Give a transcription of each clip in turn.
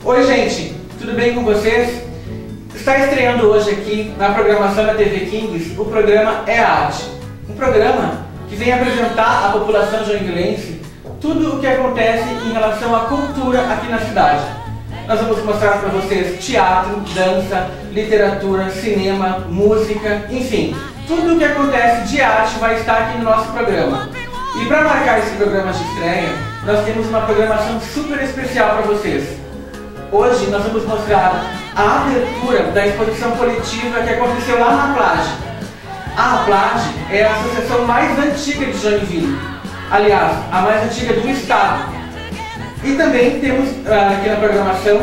Oi gente, tudo bem com vocês? Está estreando hoje aqui na programação da TV Kings o programa É Arte. Um programa que vem apresentar à população joinvilense tudo o que acontece em relação à cultura aqui na cidade. Nós vamos mostrar para vocês teatro, dança, literatura, cinema, música, enfim, tudo o que acontece de arte vai estar aqui no nosso programa. E para marcar esse programa de estreia, nós temos uma programação super especial para vocês. Hoje nós vamos mostrar a abertura da exposição coletiva que aconteceu lá na Plage. A Plage é a associação mais antiga de Joinville, aliás, a mais antiga do estado. E também temos aqui na programação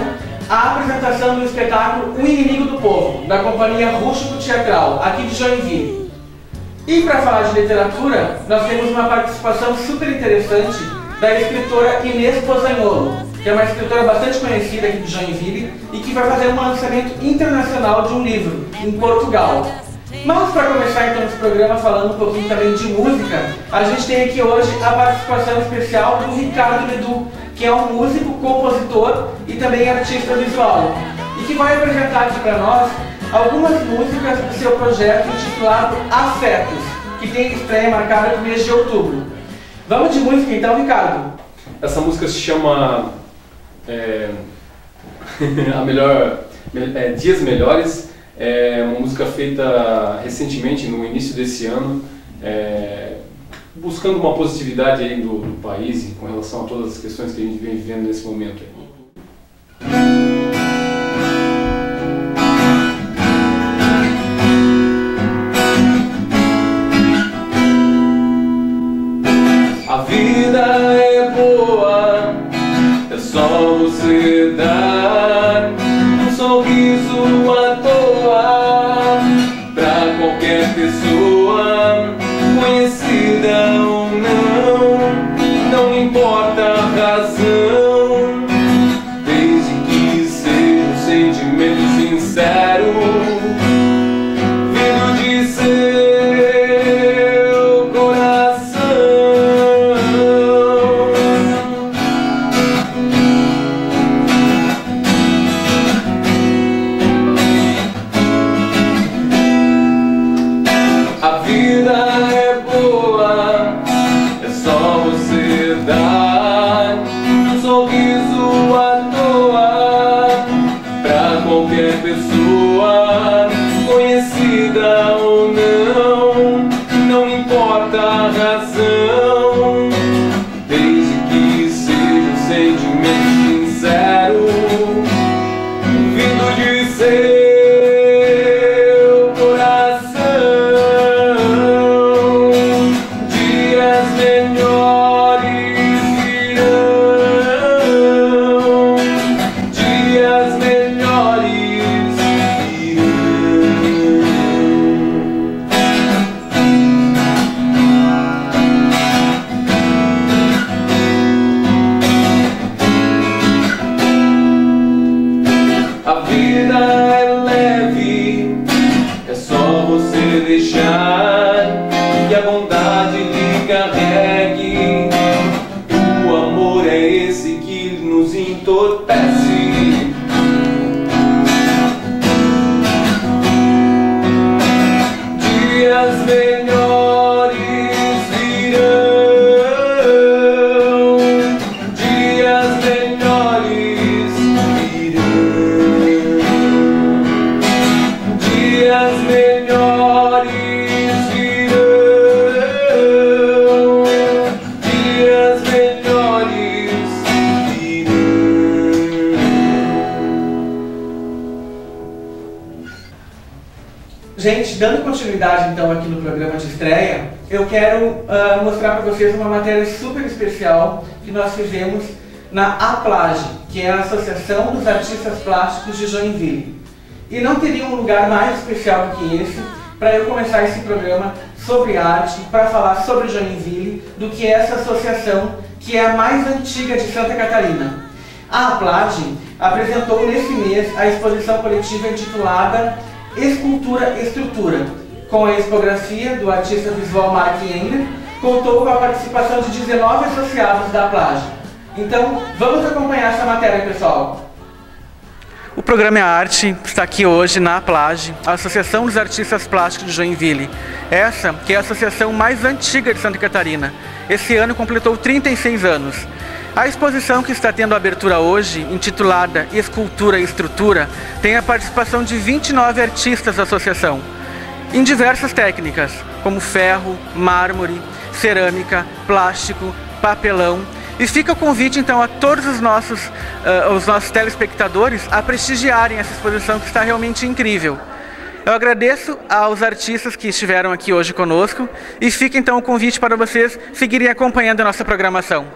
a apresentação do espetáculo O Inimigo do Povo, da companhia Rústico Teatral, aqui de Joinville. E para falar de literatura, nós temos uma participação super interessante da escritora Inês Pozagnolo, que é uma escritora bastante conhecida aqui de Joinville e que vai fazer um lançamento internacional de um livro em Portugal. Mas para começar então esse programa falando um pouquinho também de música, a gente tem aqui hoje a participação especial do Ricardo Ledu, que é um músico, compositor e também artista visual, e que vai apresentar aqui para nós algumas músicas do seu projeto intitulado Afetos, que tem estreia marcada para o mês de outubro. Vamos de música então, Ricardo? Essa música se chama Dias Melhores. É uma música feita recentemente, no início desse ano, buscando uma positividade aí do país e com relação a todas as questões que a gente vem vivendo nesse momento aí. A vida é boa, é só você dar um sorriso à toa pra qualquer pessoa, conhecida ou não, não importa a razão, desde que seja um sentimento sincero, vindo de seu coração. A vida é boa, é só você dar um sorriso à toa pra qualquer pessoa, conhecida ou não, não importa a razão, desde que seja um sentimento sincero, vindo de seu coração. Dias melhores virão, dias melhores virão. A vida é leve, é só você deixar que a bondade lhe carregue. O amor é esse que nos entorpece. Dias melhores virão, dias melhores virão, dias melhores virão, dias melhores virão. Gente, dando continuidade então aqui no programa de estreia, eu quero mostrar para vocês uma matéria super especial que nós fizemos na Plage, que é a Associação dos Artistas Plásticos de Joinville. E não teria um lugar mais especial do que esse para eu começar esse programa sobre arte, para falar sobre Joinville, do que essa associação que é a mais antiga de Santa Catarina. A Plage apresentou nesse mês a exposição coletiva intitulada Escultura Estrutura, com a expografia do artista visual Mark Engler, contou com a participação de 19 associados da Plage. Então, vamos acompanhar essa matéria, pessoal. programa É Arte está aqui hoje na APLAGE, a Associação dos Artistas Plásticos de Joinville. Essa que é a associação mais antiga de Santa Catarina. Esse ano completou 36 anos. A exposição que está tendo abertura hoje, intitulada Escultura e Estrutura, tem a participação de 29 artistas da associação, em diversas técnicas, como ferro, mármore, cerâmica, plástico, papelão. E fica o convite, então, a todos os nossos telespectadores a prestigiarem essa exposição que está realmente incrível. Eu agradeço aos artistas que estiveram aqui hoje conosco e fica, então, o convite para vocês seguirem acompanhando a nossa programação.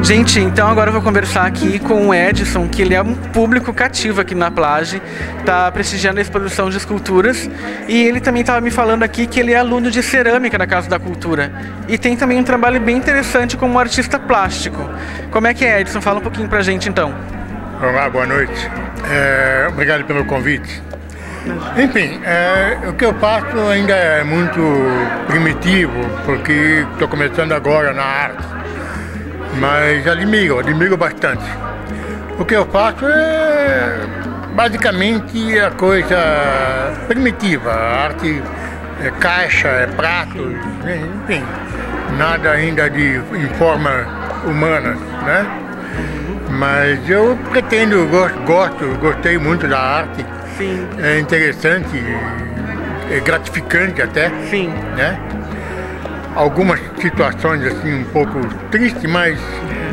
Gente, então agora eu vou conversar aqui com o Edson, que ele é um público cativo aqui na APLAGE, está prestigiando a exposição de esculturas, e ele também estava me falando aqui que ele é aluno de cerâmica na Casa da Cultura e tem também um trabalho bem interessante como artista plástico. Como é que é, Edson? Fala um pouquinho pra gente então. Olá, boa noite. Obrigado pelo convite. Enfim, o que eu faço ainda é muito primitivo, porque estou começando agora na arte. Mas admiro bastante. O que eu faço é basicamente a coisa primitiva, a arte é caixa, é prato, enfim, nada ainda em forma humana, né? Mas eu pretendo, gostei muito da arte. Sim. É interessante, é gratificante até. Sim. Né? Algumas situações assim um pouco tristes, mas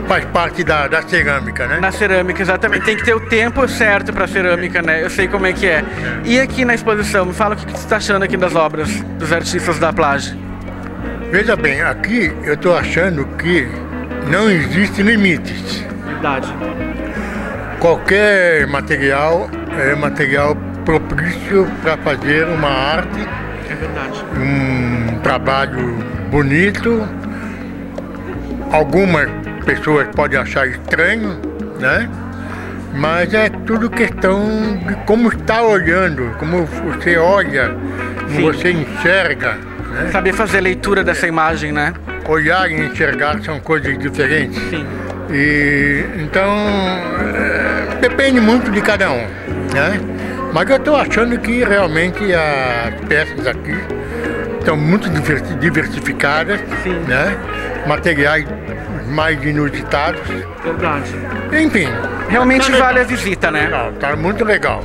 faz parte da cerâmica, né? Na cerâmica, exatamente. Tem que ter o tempo certo para cerâmica, né? Eu sei como é que é. E aqui na exposição, me fala o que você está achando aqui das obras dos artistas da APLAGE. Veja bem, aqui eu estou achando que não existem limites. Verdade. Qualquer material é material propício para fazer uma arte. É verdade. Um trabalho bonito. Algumas pessoas podem achar estranho, né? Mas é tudo questão de como está olhando, como você olha, como Sim. você enxerga, né? Saber fazer a leitura dessa imagem, né? Olhar e enxergar são coisas diferentes. Sim. E então depende muito de cada um, né? Mas eu estou achando que realmente as peças aqui estão muito diversificadas, Sim. né? Materiais mais inusitados. Verdade. Enfim. Realmente tá vale a visita, né? legal, tá muito legal.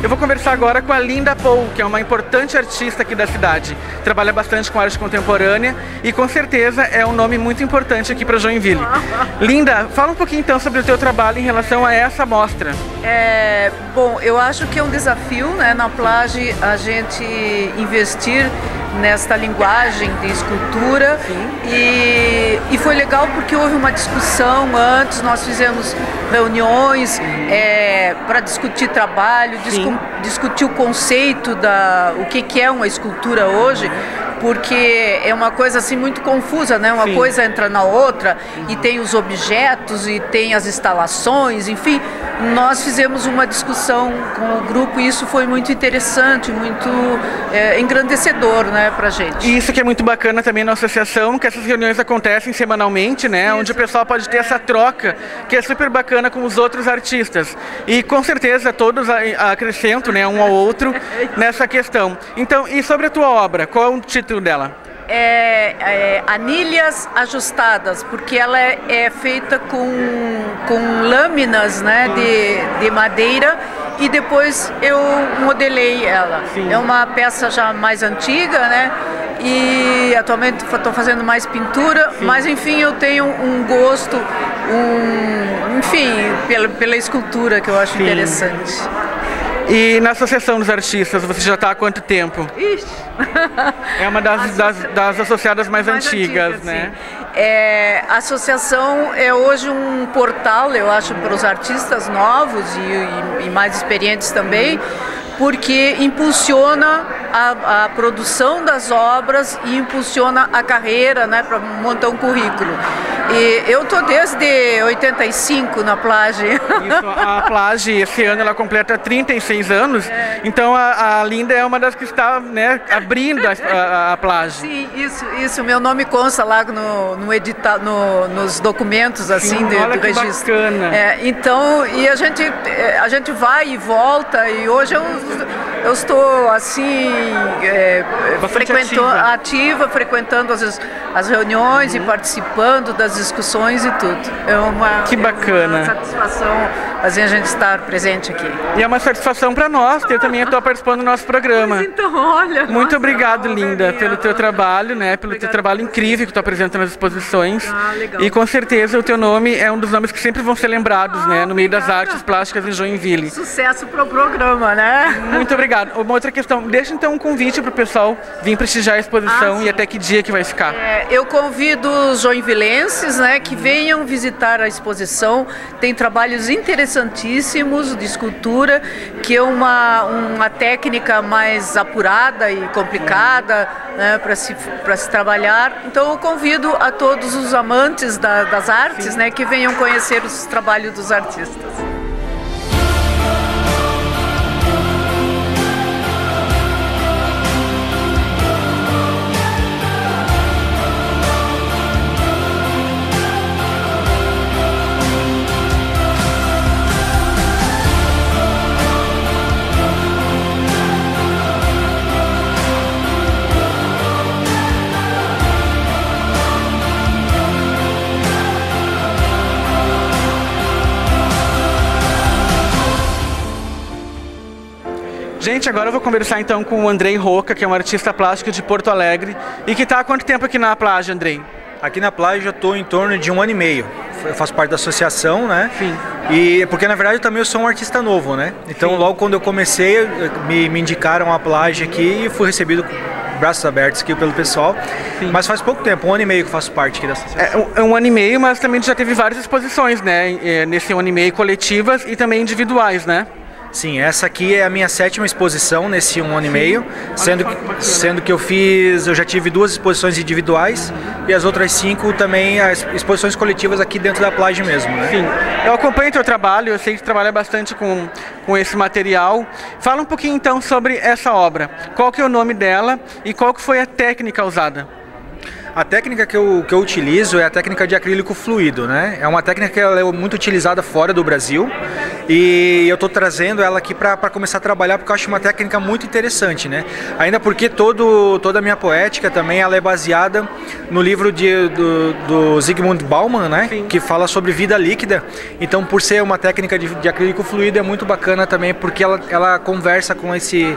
Eu vou conversar agora com a Linda Paul, que é uma importante artista aqui da cidade. Trabalha bastante com arte contemporânea e com certeza é um nome muito importante aqui para Joinville. Linda, fala um pouquinho então sobre o teu trabalho em relação a essa mostra. Bom, eu acho que é um desafio, né, na APLAGE a gente investir nesta linguagem de escultura. E foi legal porque houve uma discussão antes, nós fizemos reuniões para discutir trabalho, discutir o conceito o que é uma escultura hoje, porque é uma coisa assim muito confusa, né? Uma coisa entra na outra e tem os objetos e tem as instalações, enfim. Nós fizemos uma discussão com o grupo e isso foi muito interessante, muito engrandecedor, né, pra gente. E isso que é muito bacana também na associação, que essas reuniões acontecem semanalmente, né? Onde o pessoal pode ter essa troca, que é super bacana com os outros artistas. E com certeza todos acrescentam, né, um ao outro nessa questão. Então, e sobre a tua obra, qual é o título dela? Anilhas ajustadas, porque ela é feita com lâminas, né, de madeira e depois eu modelei ela. Sim. É uma peça já mais antiga, né? E atualmente estou fazendo mais pintura, mas enfim, eu tenho um gosto, enfim, pela escultura que eu acho interessante. E na Associação dos Artistas, você já está há quanto tempo? Ixi. É uma das associadas mais antigas, né? A associação é hoje um portal, eu acho, para os artistas novos e mais experientes também, porque impulsiona a produção das obras e impulsiona a carreira, né, para montar um currículo. E eu estou desde 85 na Plage. Isso, a Plage, esse ano, ela completa 36 anos, então a Linda é uma das que está, né, abrindo a Plage. Sim, isso. Meu nome consta lá nos documentos, assim, do registro. Bacana. Então, e a gente vai e volta, e hoje eu estou, assim, ativa, frequentando as reuniões e participando das discussões e tudo. Que bacana. É uma satisfação assim, a gente estar presente aqui. E é uma satisfação para nós ter também estar participando do nosso programa. Mas então, olha. Muito obrigado, Linda, pelo teu trabalho, né? Pelo teu trabalho incrível que tu apresenta nas exposições. Legal. E com certeza o teu nome é um dos nomes que sempre vão ser lembrados, né? No meio das artes plásticas em Joinville. Sucesso pro programa, né? Muito obrigado. Uma outra questão, deixa então um convite para o pessoal vir prestigiar a exposição e até que dia que vai ficar. Eu convido os joinvilenses, né, que venham visitar a exposição. Tem trabalhos interessantíssimos de escultura, que é uma técnica mais apurada e complicada, né, para se trabalhar. Então eu convido a todos os amantes das artes, né, que venham conhecer os trabalhos dos artistas. Gente, agora eu vou conversar então com o Andrei Roca, que é um artista plástico de Porto Alegre e que está há quanto tempo aqui na Plage, Andrei? Aqui na Plage eu estou em torno de 1 ano e meio. Eu faço parte da associação, né? Sim. E porque na verdade também eu sou um artista novo, né? Então logo quando eu comecei, me indicaram a Plage aqui e fui recebido com braços abertos aqui pelo pessoal. Sim. Mas faz pouco tempo, 1 ano e meio que eu faço parte aqui da associação. É 1 ano e meio, mas também já teve várias exposições, né? Nesse 1 ano e meio, coletivas e também individuais, né? Sim, essa aqui é a minha 7ª exposição nesse 1 ano e meio, sendo que eu já tive 2 exposições individuais e as outras 5 também as exposições coletivas aqui dentro da Plage mesmo, né? Sim, eu acompanho o teu trabalho, eu sei que tu trabalha bastante com esse material. Fala um pouquinho então sobre essa obra, qual que é o nome dela e qual que foi a técnica usada? A técnica que eu utilizo é a técnica de acrílico fluido, né? É uma técnica que ela é muito utilizada fora do Brasil e eu estou trazendo ela aqui para começar a trabalhar porque eu acho uma técnica muito interessante, né? Ainda porque toda a minha poética também ela é baseada no livro do Zygmunt Bauman, né? Sim. Que fala sobre vida líquida. Então, por ser uma técnica de acrílico fluido é muito bacana também porque ela conversa com esse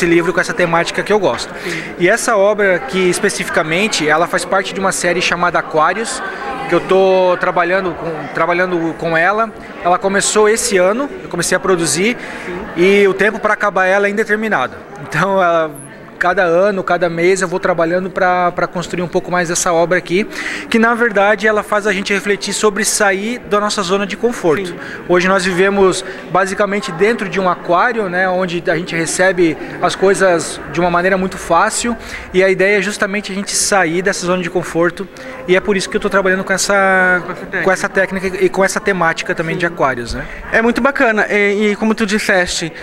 livro, com essa temática que eu gosto. Sim. E essa obra aqui especificamente, ela faz parte de uma série chamada Aquários, que eu estou trabalhando com ela. Ela começou esse ano, eu comecei a produzir. Sim. E o tempo para acabar ela é indeterminado. Então, cada ano, cada mês eu vou trabalhando para construir um pouco mais dessa obra aqui, que na verdade ela faz a gente refletir sobre sair da nossa zona de conforto. Sim. Hoje nós vivemos basicamente dentro de um aquário, né, onde a gente recebe as coisas de uma maneira muito fácil e a ideia é justamente a gente sair dessa zona de conforto e é por isso que eu estou trabalhando com essa técnica e com essa temática também. Sim. De aquários, né? É muito bacana e como tu disseste,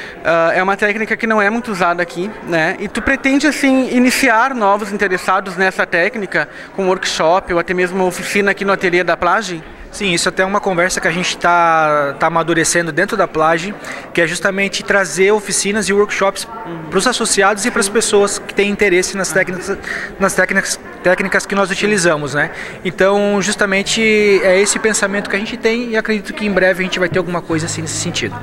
é uma técnica que não é muito usada aqui, né? E tu pretende assim iniciar novos interessados nessa técnica com workshop ou até mesmo uma oficina aqui no ateliê da Plage? Sim, isso até é uma conversa que a gente está amadurecendo dentro da Plage, que é justamente trazer oficinas e workshops para os associados e para as pessoas que têm interesse nas técnicas que nós utilizamos, né? Então, justamente é esse pensamento que a gente tem e acredito que em breve a gente vai ter alguma coisa assim nesse sentido.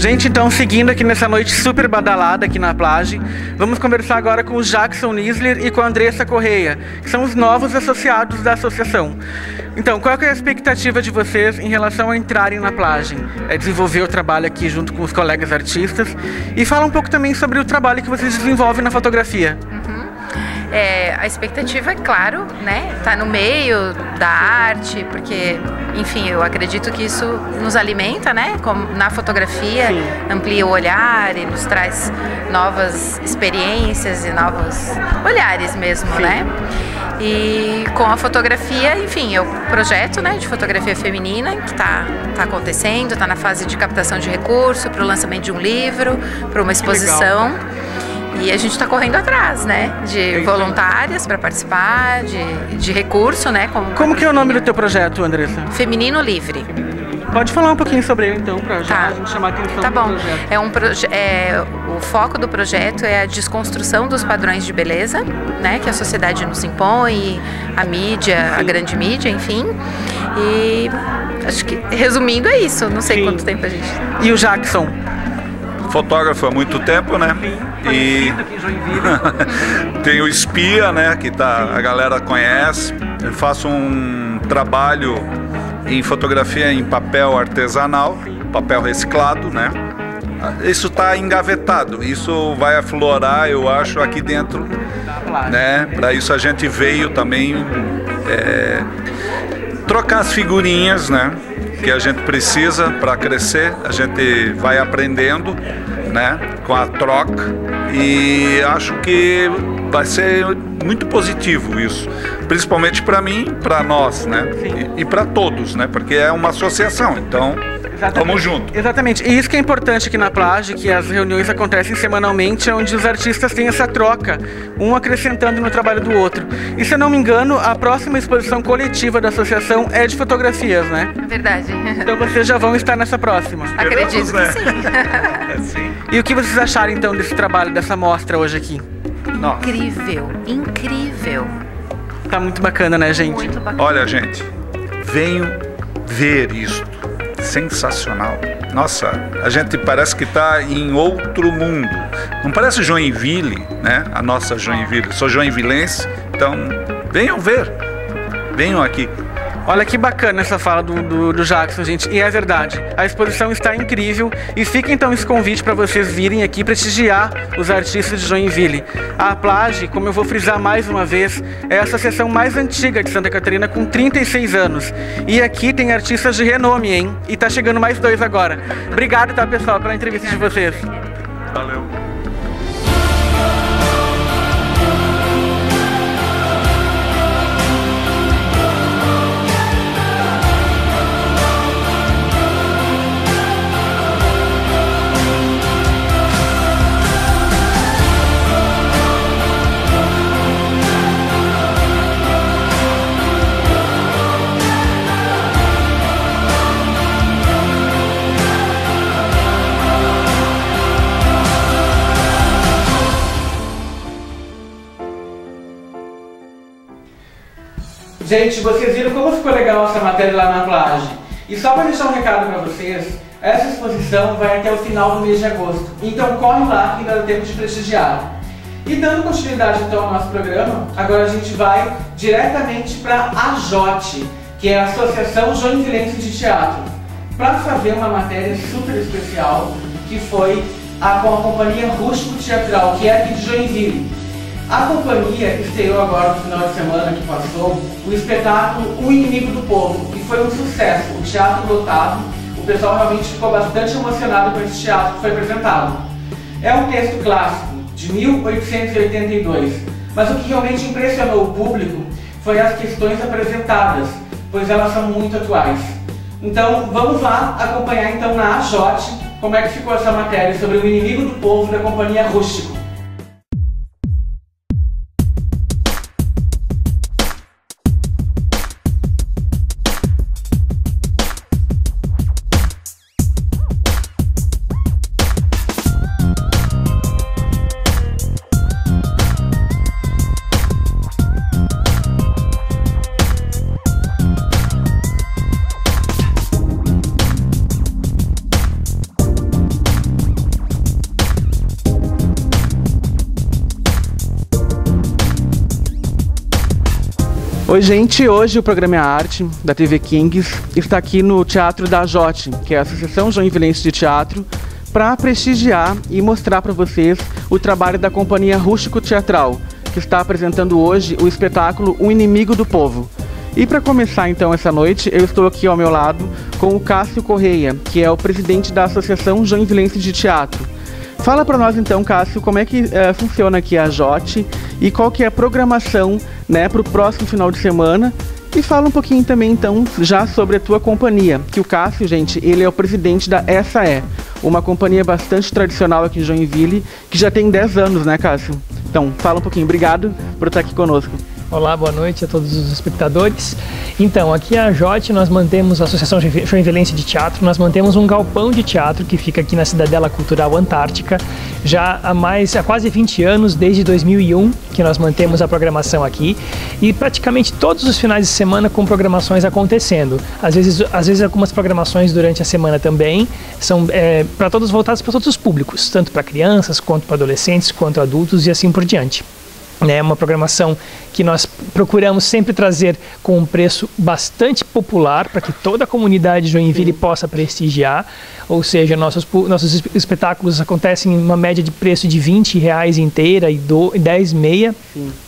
Gente, então, seguindo aqui nessa noite super badalada aqui na Plage, vamos conversar agora com o Jackson Nisler e com a Andressa Correia, que são os novos associados da associação. Então, qual é a expectativa de vocês em relação a entrarem na Plage? É desenvolver o trabalho aqui junto com os colegas artistas e fala um pouco também sobre o trabalho que vocês desenvolvem na fotografia. A expectativa, é claro, né, tá no meio da arte, porque, enfim, eu acredito que isso nos alimenta, né, como na fotografia, sim, amplia o olhar e nos traz novas experiências e novos olhares mesmo, sim, né? E com a fotografia, enfim, é o projeto, né, de fotografia feminina que tá acontecendo, está na fase de captação de recurso para o lançamento de um livro, para uma exposição. E a gente está correndo atrás, né, de voluntárias para participar, de recurso, né. Como que é o nome do teu projeto, Andressa? Feminino Livre. Pode falar um pouquinho sobre ele, então, para a gente chamar a atenção do projeto. O foco do projeto é a desconstrução dos padrões de beleza, né, que a sociedade nos impõe, a mídia, a grande mídia, enfim. E acho que, resumindo, é isso. Não sei quanto tempo a gente... E o Jackson? Fotógrafo há muito tempo, né? E tem o Espia, né? Que a galera conhece. Eu faço um trabalho em fotografia em papel artesanal, papel reciclado, né? Isso está engavetado. Isso vai aflorar, eu acho, aqui dentro, né? Para isso a gente veio também trocar as figurinhas, né? Que a gente precisa para crescer, a gente vai aprendendo, né, com a troca, e acho que vai ser muito positivo isso, principalmente para mim, para nós, né, e para todos, né, porque é uma associação, então tamo junto. Exatamente, e isso que é importante aqui na Plage, que as reuniões acontecem semanalmente, onde os artistas têm essa troca, um acrescentando no trabalho do outro. E se eu não me engano, a próxima exposição coletiva da associação é de fotografias, né? Verdade. Então vocês já vão estar nessa próxima. Acredito que sim. Sim. E o que vocês acharam então desse trabalho, dessa mostra hoje aqui? Incrível, incrível. Tá muito bacana, né, gente? Muito bacana. Olha, gente, venham ver isso. Sensacional. Nossa, a gente parece que está em outro mundo. Não parece Joinville, né? A nossa Joinville. Sou joinvilense, então venham ver. Venham aqui. Olha que bacana essa fala do Jackson, gente. E é verdade, a exposição está incrível e fica então esse convite para vocês virem aqui prestigiar os artistas de Joinville. A Plage, como eu vou frisar mais uma vez, é a associação mais antiga de Santa Catarina, com 36 anos. E aqui tem artistas de renome, hein? E tá chegando mais 2 agora. Obrigado, tá, pessoal, pela entrevista de vocês. Valeu. Gente, vocês viram como ficou legal essa matéria lá na Plage. E só para deixar um recado para vocês, essa exposição vai até o final do mês de agosto. Então corre lá que ainda dá tempo de prestigiar. E dando continuidade então ao nosso programa, agora a gente vai diretamente para a AJOT, que é a Associação Joinvilense de Teatro, para fazer uma matéria super especial, que foi com a Companhia Rústico Teatral, que é aqui de Joinville. A companhia estreou agora no final de semana que passou o espetáculo O Inimigo do Povo, que foi um sucesso, o teatro lotado, o pessoal realmente ficou bastante emocionado com esse teatro que foi apresentado. É um texto clássico, de 1882, mas o que realmente impressionou o público foi as questões apresentadas, pois elas são muito atuais. Então vamos lá acompanhar então na AJOT como é que ficou essa matéria sobre o Inimigo do Povo da Companhia Rústico. Oi gente, hoje o programa É Arte, da TV Kings, está aqui no Teatro da AJOT, que é a Associação Joinvilense de Teatro, para prestigiar e mostrar para vocês o trabalho da Companhia Rústico Teatral, que está apresentando hoje o espetáculo O Inimigo do Povo. E para começar então essa noite, eu estou aqui ao meu lado com o Cássio Correia, que é o presidente da Associação Joinvilense de Teatro. Fala para nós então, Cássio, como é que funciona aqui a AJOT e qual que é a programação, né, para o próximo final de semana. E fala um pouquinho também então já sobre a tua companhia, que o Cássio, gente, ele é o presidente da SAE, uma companhia bastante tradicional aqui em Joinville, que já tem 10 anos, né, Cássio? Então, fala um pouquinho. Obrigado por estar aqui conosco. Olá, boa noite a todos os espectadores. Então, aqui a AJOT, nós mantemos, a Associação Joinvilense de Teatro, nós mantemos um galpão de teatro que fica aqui na Cidadela Cultural Antártica, já há quase 20 anos, desde 2001, que nós mantemos a programação aqui, e praticamente todos os finais de semana com programações acontecendo. Às vezes algumas programações durante a semana também, são para todos voltados para todos os públicos, tanto para crianças, quanto para adolescentes, quanto adultos e assim por diante. É uma programação que nós procuramos sempre trazer com um preço bastante popular para que toda a comunidade de Joinville possa prestigiar, ou seja, nossos espetáculos acontecem em uma média de preço de R$20 inteira e 10 meia.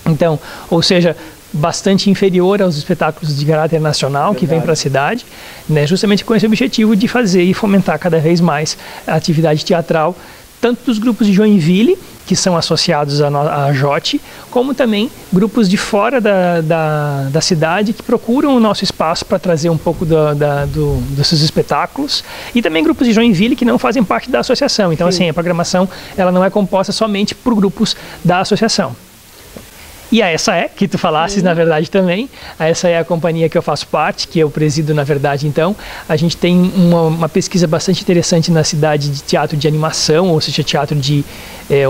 Então, ou seja, bastante inferior aos espetáculos de caráter nacional que vêm para a cidade, né, justamente com esse objetivo de fazer e fomentar cada vez mais a atividade teatral, tanto dos grupos de Joinville, que são associados à AJOT, como também grupos de fora da cidade que procuram o nosso espaço para trazer um pouco dos seus espetáculos, e também grupos de Joinville que não fazem parte da associação. Então, assim, a programação ela não é composta somente por grupos da associação. E a SAE, que tu falasses, na verdade, também. A SAE é a companhia que eu faço parte, que eu presido, na verdade, então. A gente tem uma pesquisa bastante interessante na cidade de teatro de animação, ou seja, teatro de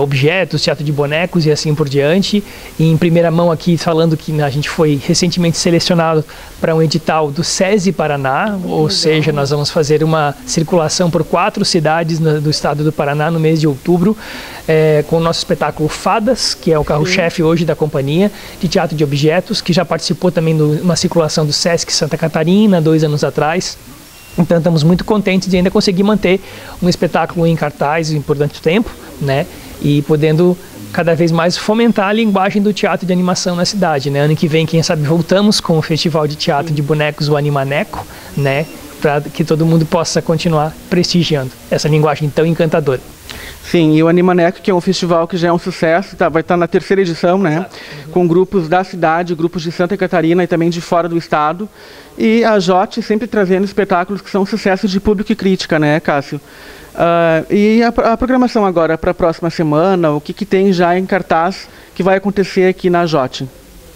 objetos, teatro de bonecos e assim por diante. E em primeira mão aqui, falando que a gente foi recentemente selecionado para um edital do SESI Paraná, ou seja, nós vamos fazer uma circulação por 4 cidades do estado do Paraná no mês de outubro, com o nosso espetáculo Fadas, que é o carro-chefe hoje da companhia, de teatro de objetos, que já participou também de uma circulação do Sesc Santa Catarina 2 anos atrás. Então estamos muito contentes de ainda conseguir manter um espetáculo em cartaz por tanto tempo, né? E podendo cada vez mais fomentar a linguagem do teatro de animação na cidade, né? Ano que vem, quem sabe, voltamos com o Festival de Teatro de Bonecos, o Animaneco, né? Para que todo mundo possa continuar prestigiando essa linguagem tão encantadora. Sim, e o Animaneco, que é um festival que já é um sucesso, vai estar na 3ª edição, né? Com grupos da cidade, grupos de Santa Catarina e também de fora do estado. E a AJOT sempre trazendo espetáculos que são sucessos de público e crítica, né, Cássio? E a programação agora para a próxima semana, o que tem já em cartaz que vai acontecer aqui na AJOT?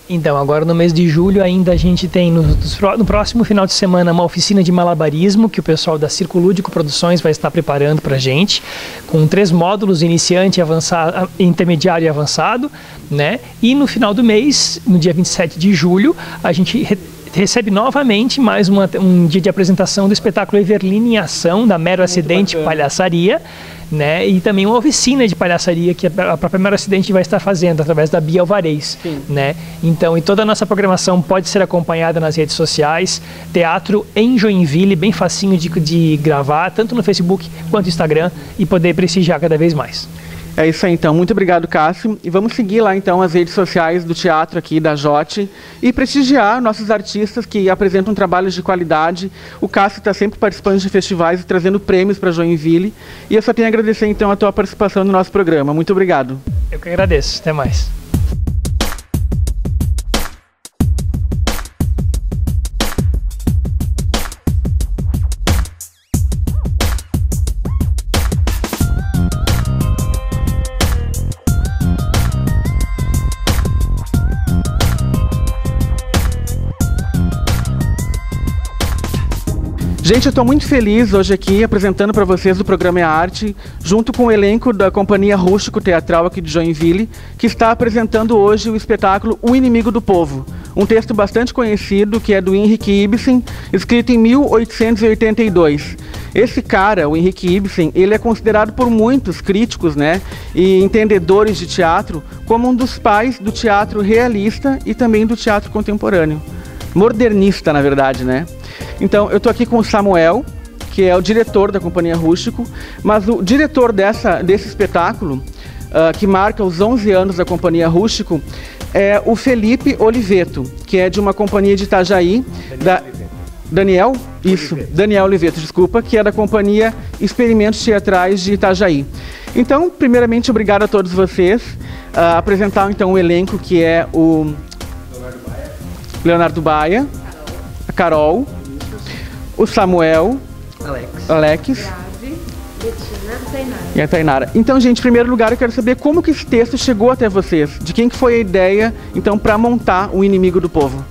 Então, agora no mês de julho ainda a gente tem no próximo final de semana uma oficina de malabarismo que o pessoal da Circo Lúdico Produções vai estar preparando para a gente, com 3 módulos, iniciante, avançado, intermediário e avançado, né? E no final do mês, no dia 27 de julho, a gente recebe novamente mais um dia de apresentação do espetáculo Everline em Ação, da Mero Acidente Palhaçaria, né? E também uma oficina de palhaçaria que a própria Mero Acidente vai estar fazendo através da Bia Alvarez, né? Então, e toda a nossa programação pode ser acompanhada nas redes sociais, Teatro em Joinville, bem facinho de gravar, tanto no Facebook quanto no Instagram, e poder prestigiar cada vez mais. É isso aí, então. Muito obrigado, Cássio. E vamos seguir lá, então, as redes sociais do teatro aqui da AJOT e prestigiar nossos artistas que apresentam trabalhos de qualidade. O Cássio está sempre participando de festivais e trazendo prêmios para Joinville. E eu só tenho a agradecer, então, a tua participação no nosso programa. Muito obrigado. Eu que agradeço. Até mais. Gente, eu estou muito feliz hoje aqui apresentando para vocês o programa É Arte, junto com o elenco da Companhia Rústico Teatral aqui de Joinville, que está apresentando hoje o espetáculo O Inimigo do Povo, um texto bastante conhecido que é do Henrik Ibsen, escrito em 1882. Esse cara, o Henrik Ibsen, ele é considerado por muitos críticos, né, e entendedores de teatro como um dos pais do teatro realista e também do teatro contemporâneo. modernista, na verdade, né? Então, eu estou aqui com o Samuel, que é o diretor da Companhia Rústico, mas o diretor desse espetáculo, que marca os 11 anos da Companhia Rústico, é o Felipe Oliveto, que é de uma companhia de Itajaí, Daniel Oliveto, desculpa, que é da Companhia Experimentos Teatrais de Itajaí. Então, primeiramente, obrigado a todos vocês. Apresentar então o elenco, que é o Leonardo Baia, a Carol, o Samuel, Alex e a Tainara. Então, gente, em primeiro lugar, eu quero saber como que esse texto chegou até vocês. De quem que foi a ideia, então, para montar o Inimigo do Povo?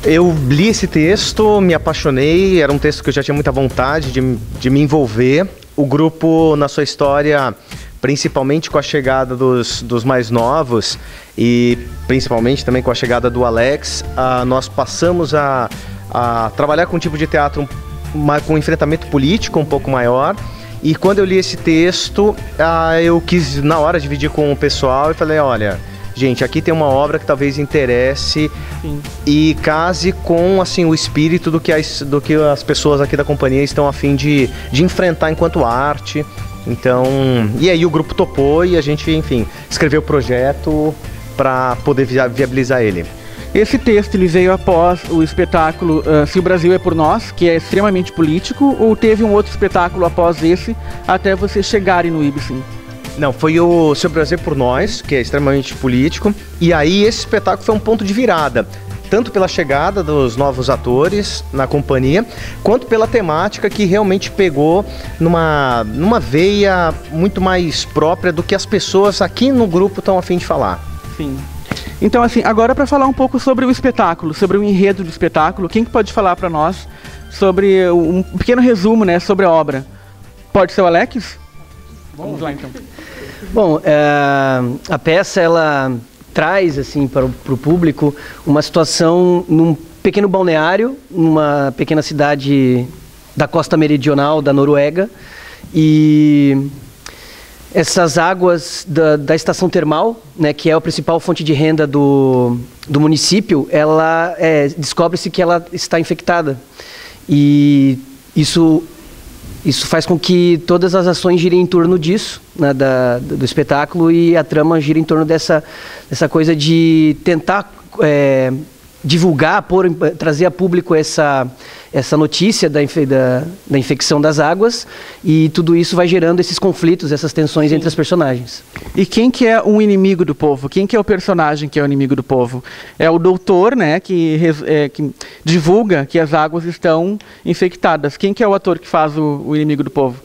Eu li esse texto, me apaixonei, era um texto que eu já tinha muita vontade de me envolver. O grupo, na sua história, principalmente com a chegada dos mais novos e principalmente também com a chegada do Alex, nós passamos a trabalhar com um tipo de teatro com um enfrentamento político um pouco maior. E quando eu li esse texto, eu quis, na hora, dividir com o pessoal e falei, olha, gente, aqui tem uma obra que talvez interesse e case com, assim, o espírito do que as pessoas aqui da companhia estão a fim de enfrentar enquanto arte. Então, e aí o grupo topou e a gente, enfim, escreveu o projeto para poder viabilizar ele. Esse texto ele veio após o espetáculo Se o Brasil é por Nós, que é extremamente político, ou teve um outro espetáculo após esse, até vocês chegarem no Ibsen? Não, foi o Se o Brasil é por Nós, que é extremamente político, e aí esse espetáculo foi um ponto de virada, tanto pela chegada dos novos atores na companhia, quanto pela temática que realmente pegou numa veia muito mais própria do que as pessoas aqui no grupo estão a fim de falar. Sim. Então, assim, agora para falar um pouco sobre o espetáculo, sobre o enredo do espetáculo, quem que pode falar para nós sobre um pequeno resumo, né, sobre a obra? Pode ser o Alex? Vamos lá, então. Bom, a peça, ela traz, assim, para o público uma situação num pequeno balneário, numa pequena cidade da costa meridional da Noruega, e essas águas da estação termal, né, que é a principal fonte de renda do município, ela descobre-se que ela está infectada. E isso faz com que todas as ações girem em torno disso, né, do espetáculo, e a trama gira em torno dessa coisa de tentar divulgar, trazer a público essa notícia da infecção das águas, e tudo isso vai gerando esses conflitos, essas tensões entre as personagens. E quem que é um inimigo do povo? Quem que é o personagem que é o inimigo do povo? É o doutor, né, que divulga que as águas estão infectadas. Quem que é o ator que faz o inimigo do povo?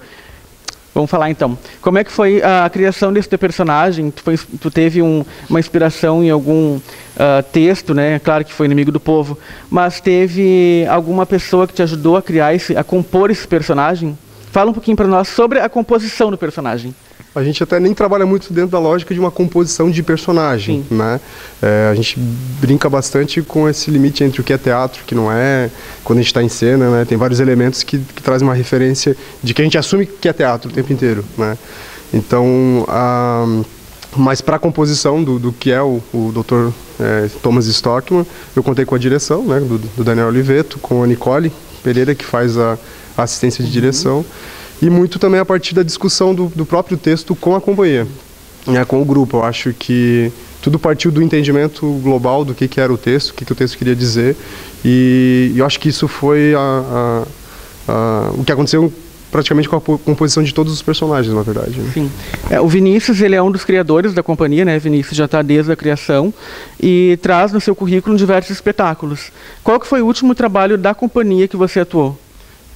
Vamos falar então. Como é que foi a criação desse teu personagem? Tu teve uma inspiração em algum texto, né? Claro que foi Inimigo do Povo, mas teve alguma pessoa que te ajudou a criar a compor esse personagem? Fala um pouquinho para nós sobre a composição do personagem. A gente até nem trabalha muito dentro da lógica de uma composição de personagem, né? A gente brinca bastante com esse limite entre o que é teatro, o que não é, quando a gente está em cena, né? Tem vários elementos que trazem uma referência de que a gente assume que é teatro o tempo inteiro, né? Então, mas para a composição do que é o Dr. Thomas Stockmann, eu contei com a direção, né, do Daniel Oliveto, com a Nicole Pereira, que faz a assistência de direção, e muito também a partir da discussão do próprio texto com a companhia, né, com o grupo. Eu acho que tudo partiu do entendimento global do que era o texto, o que o texto queria dizer, e eu acho que isso foi o que aconteceu praticamente com a composição de todos os personagens, na verdade, né? Sim. O Vinícius, ele é um dos criadores da companhia, né? Vinícius já está desde a criação e traz no seu currículo diversos espetáculos. Qual que foi o último trabalho da companhia que você atuou?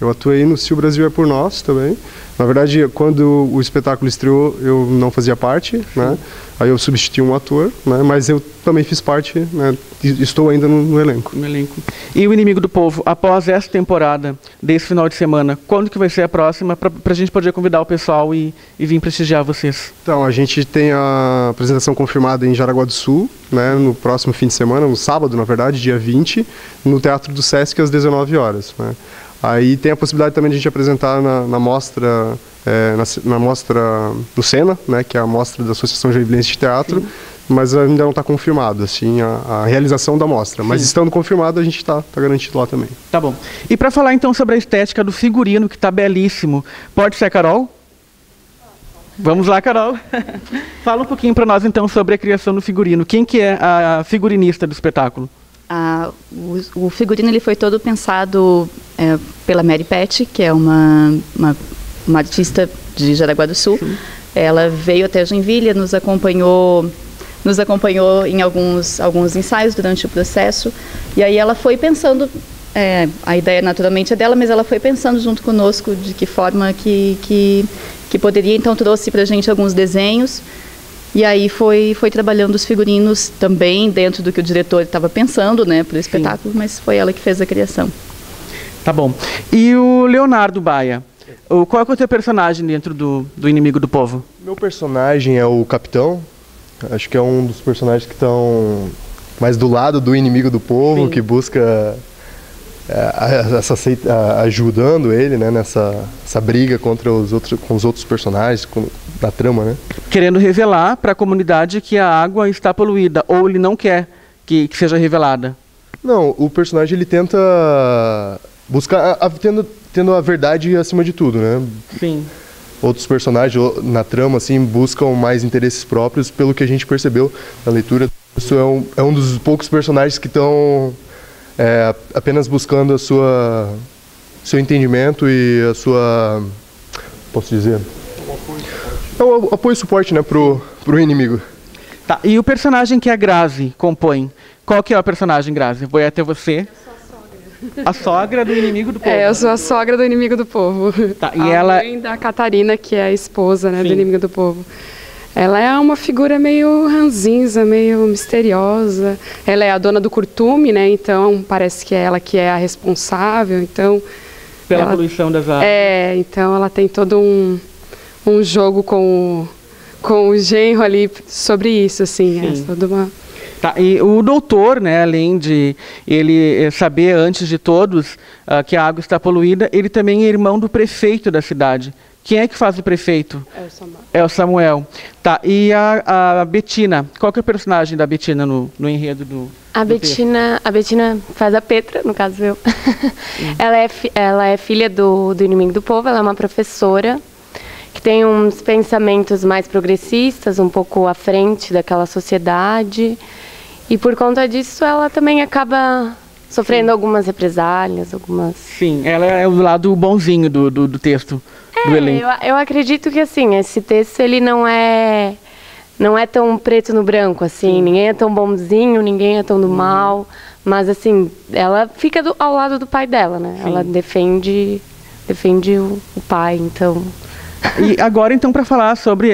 Eu atuei no Se o Brasil é por Nós também. Na verdade, quando o espetáculo estreou, eu não fazia parte, né? Aí eu substituí um ator, né? Mas eu também fiz parte, né? Estou ainda no elenco. No elenco. E o Inimigo do Povo, após essa temporada, desse final de semana, quando que vai ser a próxima, para a gente poder convidar o pessoal e vir prestigiar vocês? Então, a gente tem a apresentação confirmada em Jaraguá do Sul, né? No próximo fim de semana, no sábado, na verdade, dia 20, no Teatro do Sesc, às 19 horas, né? Aí tem a possibilidade também de a gente apresentar na mostra, na mostra no Sena, né, que é a mostra da Associação Joinvilense de Teatro, mas ainda não está confirmado, assim, a realização da mostra. Mas estando confirmado, a gente está garantido lá também. Tá bom. E para falar então sobre a estética do figurino, que está belíssimo, pode ser a Carol? Vamos lá, Carol. Fala um pouquinho para nós então sobre a criação do figurino. Quem que é a figurinista do espetáculo? O figurino ele foi todo pensado pela Mary Pat, que é uma artista de Jaraguá do Sul. Sim. Ela veio até Joinville, nos acompanhou em alguns ensaios durante o processo, e aí ela foi pensando, a ideia naturalmente é dela, mas ela foi pensando junto conosco de que forma que poderia, então trouxe pra gente alguns desenhos, e aí foi trabalhando os figurinos também dentro do que o diretor estava pensando, né, para o espetáculo. Sim. Mas foi ela que fez a criação. Tá bom. E o Leonardo Baia? Qual é o teu personagem dentro do Inimigo do Povo? Meu personagem é o Capitão. Acho que é um dos personagens que estão mais do lado do Inimigo do Povo. Sim. Que busca ajudando ele, né, nessa briga contra com os outros personagens da trama, né? Querendo revelar para a comunidade que a água está poluída, ou ele não quer que seja revelada? Não, o personagem ele tenta buscar, tendo a verdade acima de tudo, né? Sim. Outros personagens na trama assim buscam mais interesses próprios, pelo que a gente percebeu na leitura. Isso é um dos poucos personagens que estão apenas buscando seu entendimento e a sua, posso dizer, o apoio e suporte, né, pro inimigo. Tá. E o personagem que a Grazi compõe, qual que é o personagem, Grazi? Vou até você. A sogra do Inimigo do Povo. Eu sou a sogra do Inimigo do Povo. Tá, e a mãe da Catarina, que é a esposa, né, do Inimigo do Povo. Ela é uma figura meio ranzinza, meio misteriosa. Ela é a dona do curtume, né? Então parece que é ela que é a responsável. Então pela poluição das águas. Então ela tem todo um jogo com o genro ali sobre isso, assim. Toda uma... Tá, e o doutor, né, além de ele saber antes de todos que a água está poluída, ele também é irmão do prefeito da cidade. Quem é que faz o prefeito? É o Samuel. Tá, e a Betina, qual que é o personagem da Betina no enredo do A Betina faz a Petra, no caso eu. Ela é filha do Inimigo do Povo, ela é uma professora que tem uns pensamentos mais progressistas, um pouco à frente daquela sociedade. E por conta disso, ela também acaba sofrendo algumas represálias, Sim, ela é o lado bonzinho do texto, do elenco. Eu acredito que, assim, esse texto, ele não é tão preto no branco, assim. Sim. Ninguém é tão bonzinho, ninguém é tão do mal. Mas, assim, ela fica ao lado do pai dela, né? Sim. Ela defende o pai, então... E agora, então, para falar sobre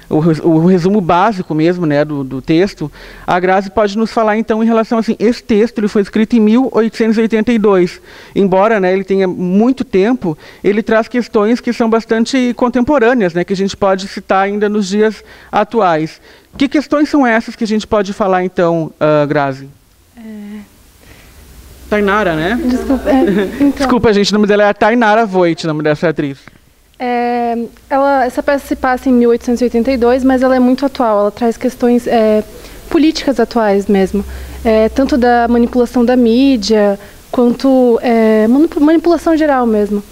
o resumo básico mesmo, né, do texto, a Grazi pode nos falar, então, em relação, assim, esse texto ele foi escrito em 1882. Embora, né, ele tenha muito tempo, ele traz questões que são bastante contemporâneas, né, que a gente pode citar ainda nos dias atuais. Que questões são essas que a gente pode falar, então, Grazi? Tainara, né? Desculpa. Então... Desculpa, gente, o nome dela é Tainara Voigt, o nome dessa atriz. Essa peça se passa em 1882, mas ela é muito atual. Ela traz questões políticas atuais mesmo, tanto da manipulação da mídia, quanto manipulação geral mesmo.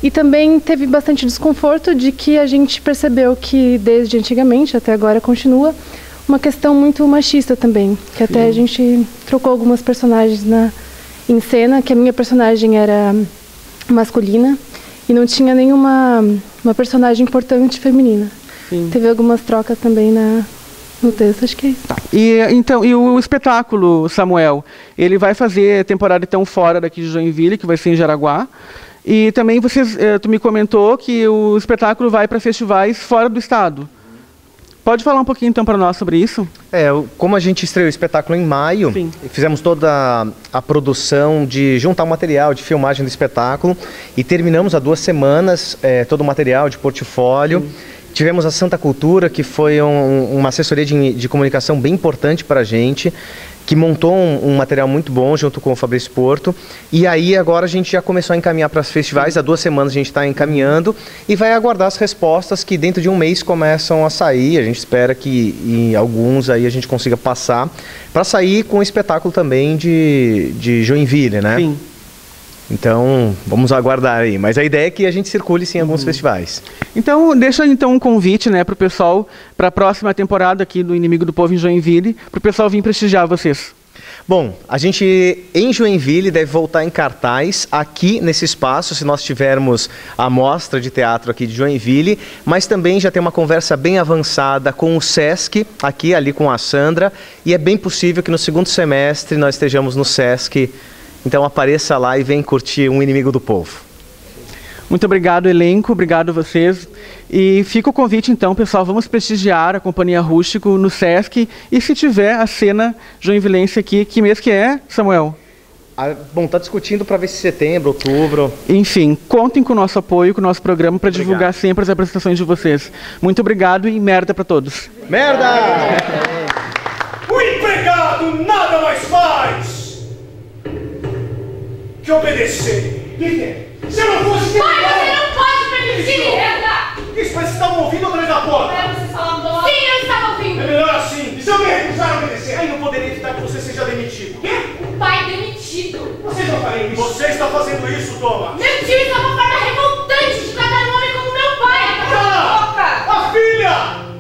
E também teve bastante desconforto de que a gente percebeu que desde antigamente até agora continua uma questão muito machista também, que até a gente trocou algumas personagens em cena, que a minha personagem era masculina e não tinha nenhuma personagem importante feminina. Sim. Teve algumas trocas também no texto, acho que é isso. Tá. E o espetáculo, Samuel, ele vai fazer temporada então fora daqui de Joinville, que vai ser em Jaraguá. E também tu me comentou que o espetáculo vai para festivais fora do estado. Pode falar um pouquinho então para nós sobre isso? Como a gente estreou o espetáculo em maio, Sim. Fizemos toda a produção de juntar o material de filmagem do espetáculo e terminamos há 2 semanas todo o material de portfólio. Sim. Tivemos a Santa Cultura, que foi uma assessoria de comunicação bem importante para a gente, que montou um material muito bom junto com o Fabrício Porto. E aí agora a gente já começou a encaminhar para os festivais. Há 2 semanas a gente está encaminhando e vai aguardar as respostas que dentro de um mês começam a sair. A gente espera que em alguns aí a gente consiga passar para sair com o espetáculo também de Joinville, né? Sim. Então, vamos aguardar aí. Mas a ideia é que a gente circule sim em alguns festivais. Então, deixa então um convite, né, para o pessoal, para a próxima temporada aqui do Inimigo do Povo em Joinville, para o pessoal vir prestigiar vocês. Bom, a gente em Joinville deve voltar em cartaz aqui nesse espaço, se nós tivermos a mostra de teatro aqui de Joinville, mas também já tem uma conversa bem avançada com o Sesc, aqui ali com a Sandra, e é bem possível que no segundo semestre nós estejamos no Sesc. Então apareça lá e vem curtir um Inimigo do Povo. Muito obrigado, elenco, obrigado a vocês. E fica o convite então, pessoal, vamos prestigiar a Companhia Rústico no Sesc. E se tiver a cena joinvilense aqui, que mês que é, Samuel? Bom, está discutindo para ver se setembro, outubro. Enfim, contem com o nosso apoio, com o nosso programa para divulgar sempre as apresentações de vocês. Muito obrigado e merda para todos. Merda! O empregado nada mais faz que obedecer. Se eu não fosse... Pai, você não pode permitir merda! Isso, mas vocês estavam ouvindo atrás da porta? Vocês falaram... Sim, eu estava ouvindo. É melhor assim. E se eu me recusar a obedecer? Aí eu poderia evitar que você seja demitido. Quê? O pai demitido. Você já fariam isso? Você está fazendo isso, Thomas. Meu tio está uma forma revoltante de tratar um homem como meu pai. A filha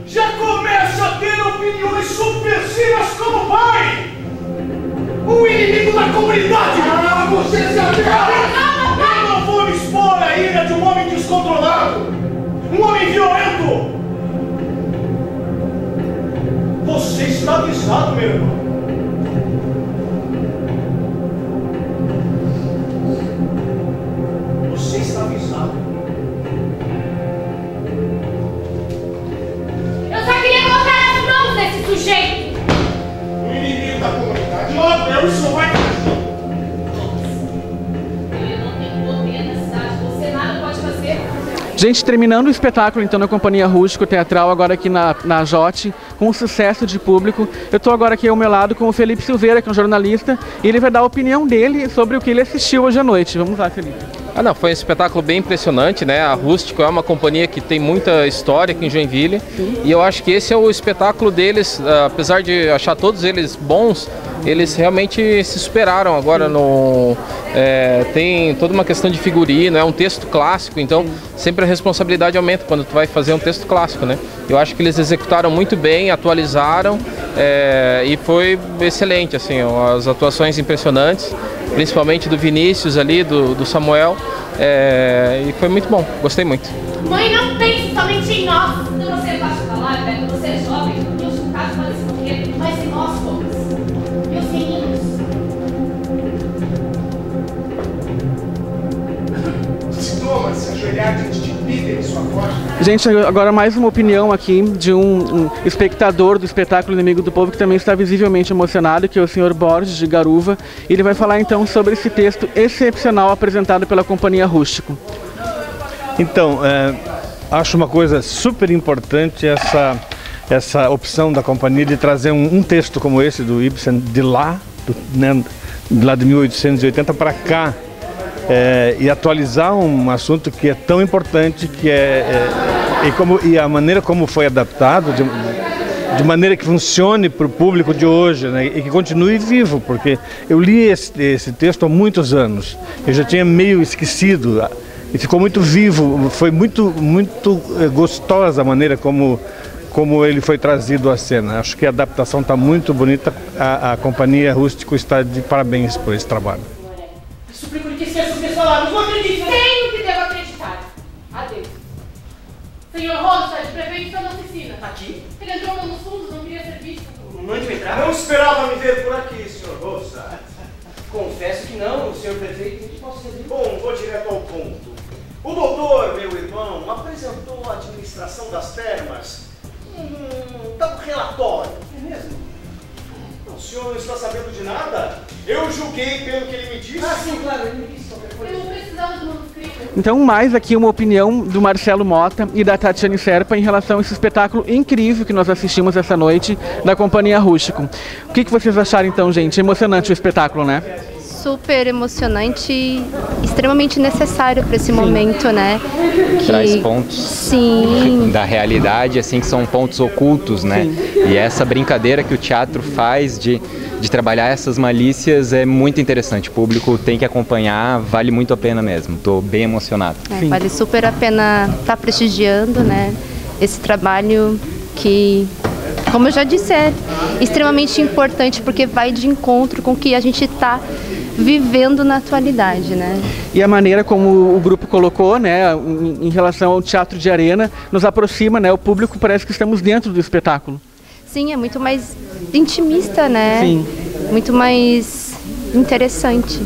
já começa a ter opiniões subversivas como o pai. Um inimigo da comunidade! Você se atreve! Eu não vou me expor à ira de um homem descontrolado! Um homem violento! Você está avisado, meu irmão! Você está avisado! Eu só queria colocar as mãos nesse sujeito! Um inimigo da comunidade! Óbvio, isso não vai... Gente, terminando o espetáculo então na Companhia Rústico Teatral, agora aqui na Jote, com um sucesso de público. Eu estou agora aqui ao meu lado com o Felipe Silveira, que é um jornalista, e ele vai dar a opinião dele sobre o que ele assistiu hoje à noite. Vamos lá, Felipe. Não, foi um espetáculo bem impressionante, né? A Rústico é uma companhia que tem muita história aqui em Joinville. Sim. E eu acho que esse é o espetáculo deles, apesar de achar todos eles bons, eles realmente se superaram agora no... tem toda uma questão de figurino, é um texto clássico, então sempre a responsabilidade aumenta quando tu vai fazer um texto clássico, né? Eu acho que eles executaram muito bem, atualizaram e foi excelente, assim, as atuações impressionantes, principalmente do Vinícius ali, do Samuel, e foi muito bom, gostei muito. Mãe, não pense somente em nós. Quando você baixa pra lá, quando você é jovem, e os casos podem se morrer, mas em nós todos. Meus meninos. Thomas, se ajoelhar diante de Peter em sua porta. Gente, agora mais uma opinião aqui de um espectador do espetáculo Inimigo do Povo que também está visivelmente emocionado, que é o Sr. Borges de Garuva. Ele vai falar então sobre esse texto excepcional apresentado pela Companhia Rústico. Então, acho uma coisa super importante essa opção da companhia de trazer um texto como esse do Ibsen de lá, de lá de 1880 para cá, e atualizar um assunto que é tão importante, que e a maneira como foi adaptado, de maneira que funcione para o público de hoje, né, e que continue vivo, porque eu li esse texto há muitos anos, eu já tinha meio esquecido, e ficou muito vivo, foi muito gostosa a maneira como ele foi trazido à cena. Acho que a adaptação está muito bonita, a Companhia Rústico está de parabéns por esse trabalho. Suplico que esqueça os meus palavras, não acredito. Tenho que devo acreditar. Adeus. Senhor Rosa, de prefeito da oficina. Aqui? Ele entrou nos fundos, não queria ser visto. Não entrar? Não esperava me ver por aqui, senhor Rosa. Confesso que não, senhor prefeito. Que posso ser? Bom, vou direto ao ponto. O doutor, meu irmão, apresentou à administração das termas um tal relatório. É mesmo? Não O senhor não está sabendo de nada? Eu julguei pelo que ele me disse. Ah, sim, claro, ele me disse qualquer coisa. Eu não precisava do manuscrito. Então, mais aqui uma opinião do Marcelo Mota e da Tatiane Serpa em relação a esse espetáculo incrível que nós assistimos essa noite da Companhia Rústico. O que vocês acharam então, gente? Emocionante o espetáculo, né? Super emocionante e extremamente necessário para esse momento, né? Traz pontos da realidade, assim, que são pontos ocultos, né? E essa brincadeira que o teatro faz de trabalhar essas malícias é muito interessante. O público tem que acompanhar, vale muito a pena mesmo. Estou bem emocionado. Vale super a pena estar prestigiando, né? Esse trabalho que, como eu já disse, é extremamente importante porque vai de encontro com o que a gente está vivendo na atualidade, né? E a maneira como o grupo colocou, né, em relação ao teatro de arena, nos aproxima, né? O público parece que estamos dentro do espetáculo. Sim, é muito mais intimista, né? Sim. Muito mais interessante.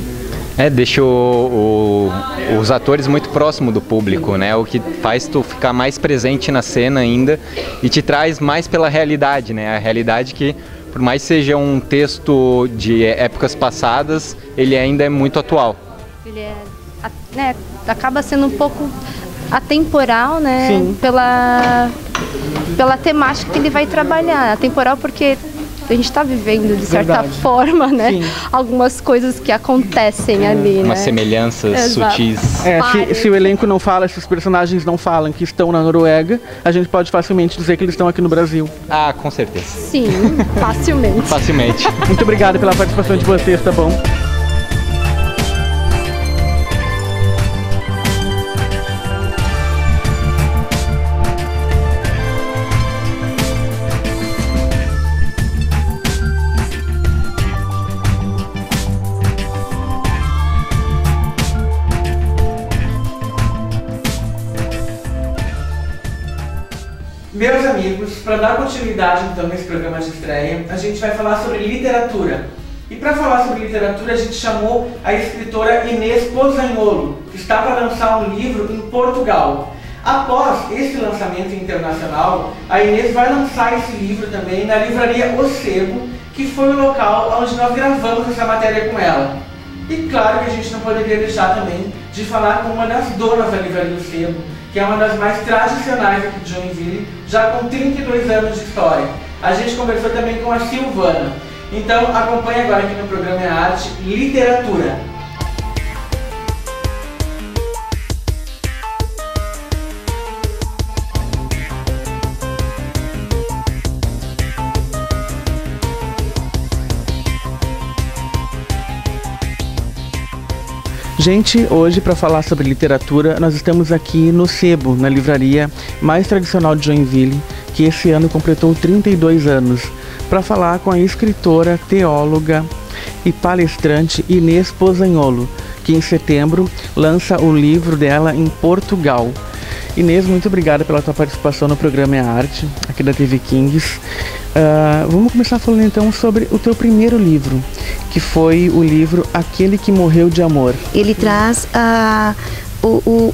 Deixa os atores muito próximo do público, né? O que faz tu ficar mais presente na cena ainda e te traz mais pela realidade, né? A realidade que, por mais que seja um texto de épocas passadas, ele ainda é muito atual. Ele acaba sendo um pouco atemporal, né? Sim. Pela temática que ele vai trabalhar. Atemporal porque a gente está vivendo, de certa forma, né? Sim. Algumas coisas que acontecem ali, Umas né? semelhanças sutis. Se o elenco não fala, se os personagens não falam que estão na Noruega, a gente pode facilmente dizer que eles estão aqui no Brasil. Ah, com certeza. Sim, facilmente. Facilmente. Muito obrigado pela participação de vocês, tá bom? Meus amigos, para dar continuidade então nesse programa de estreia, a gente vai falar sobre literatura. E para falar sobre literatura, a gente chamou a escritora Inês Pozzanholo, que está para lançar um livro em Portugal. Após esse lançamento internacional, a Inês vai lançar esse livro também na livraria O Sebo, que foi o local onde nós gravamos essa matéria com ela. E claro que a gente não poderia deixar também de falar com uma das donas da livraria O Sebo, que é uma das mais tradicionais aqui de Joinville, já com 32 anos de história. A gente conversou também com a Silvana. Então acompanhe agora aqui no programa É Arte, Literatura. Gente, hoje para falar sobre literatura, nós estamos aqui no Sebo, na livraria mais tradicional de Joinville, que esse ano completou 32 anos, para falar com a escritora, teóloga e palestrante Inês Pozzanholo, que em setembro lança o livro dela em Portugal. Inês, muito obrigada pela tua participação no programa É Arte, aqui da TV Kings. Vamos começar falando então sobre o teu primeiro livro, que foi o livro Aquele que Morreu de Amor. Ele traz o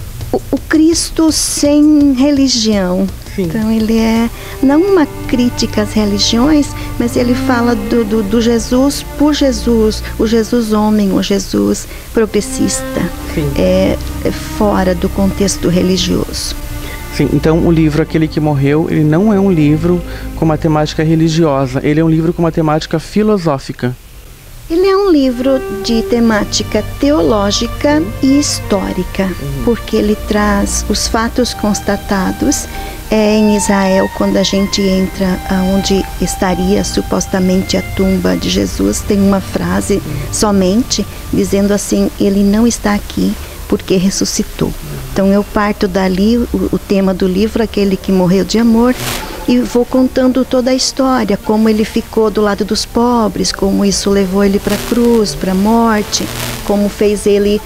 Cristo sem religião. Sim. Então ele é não uma crítica às religiões, mas ele fala do Jesus por Jesus, o Jesus homem, o Jesus progressista, fora do contexto religioso. Sim, então o livro Aquele que Morreu, ele não é um livro com uma temática religiosa, ele é um livro com uma temática filosófica. Ele é um livro de temática teológica e histórica, porque ele traz os fatos constatados em Israel, quando a gente entra onde estaria supostamente a tumba de Jesus, tem uma frase somente dizendo assim: ele não está aqui porque ressuscitou. Então eu parto dali, o tema do livro, Aquele que Morreu de Amor, e vou contando toda a história, como ele ficou do lado dos pobres, como isso levou ele para a cruz, para a morte, como fez ele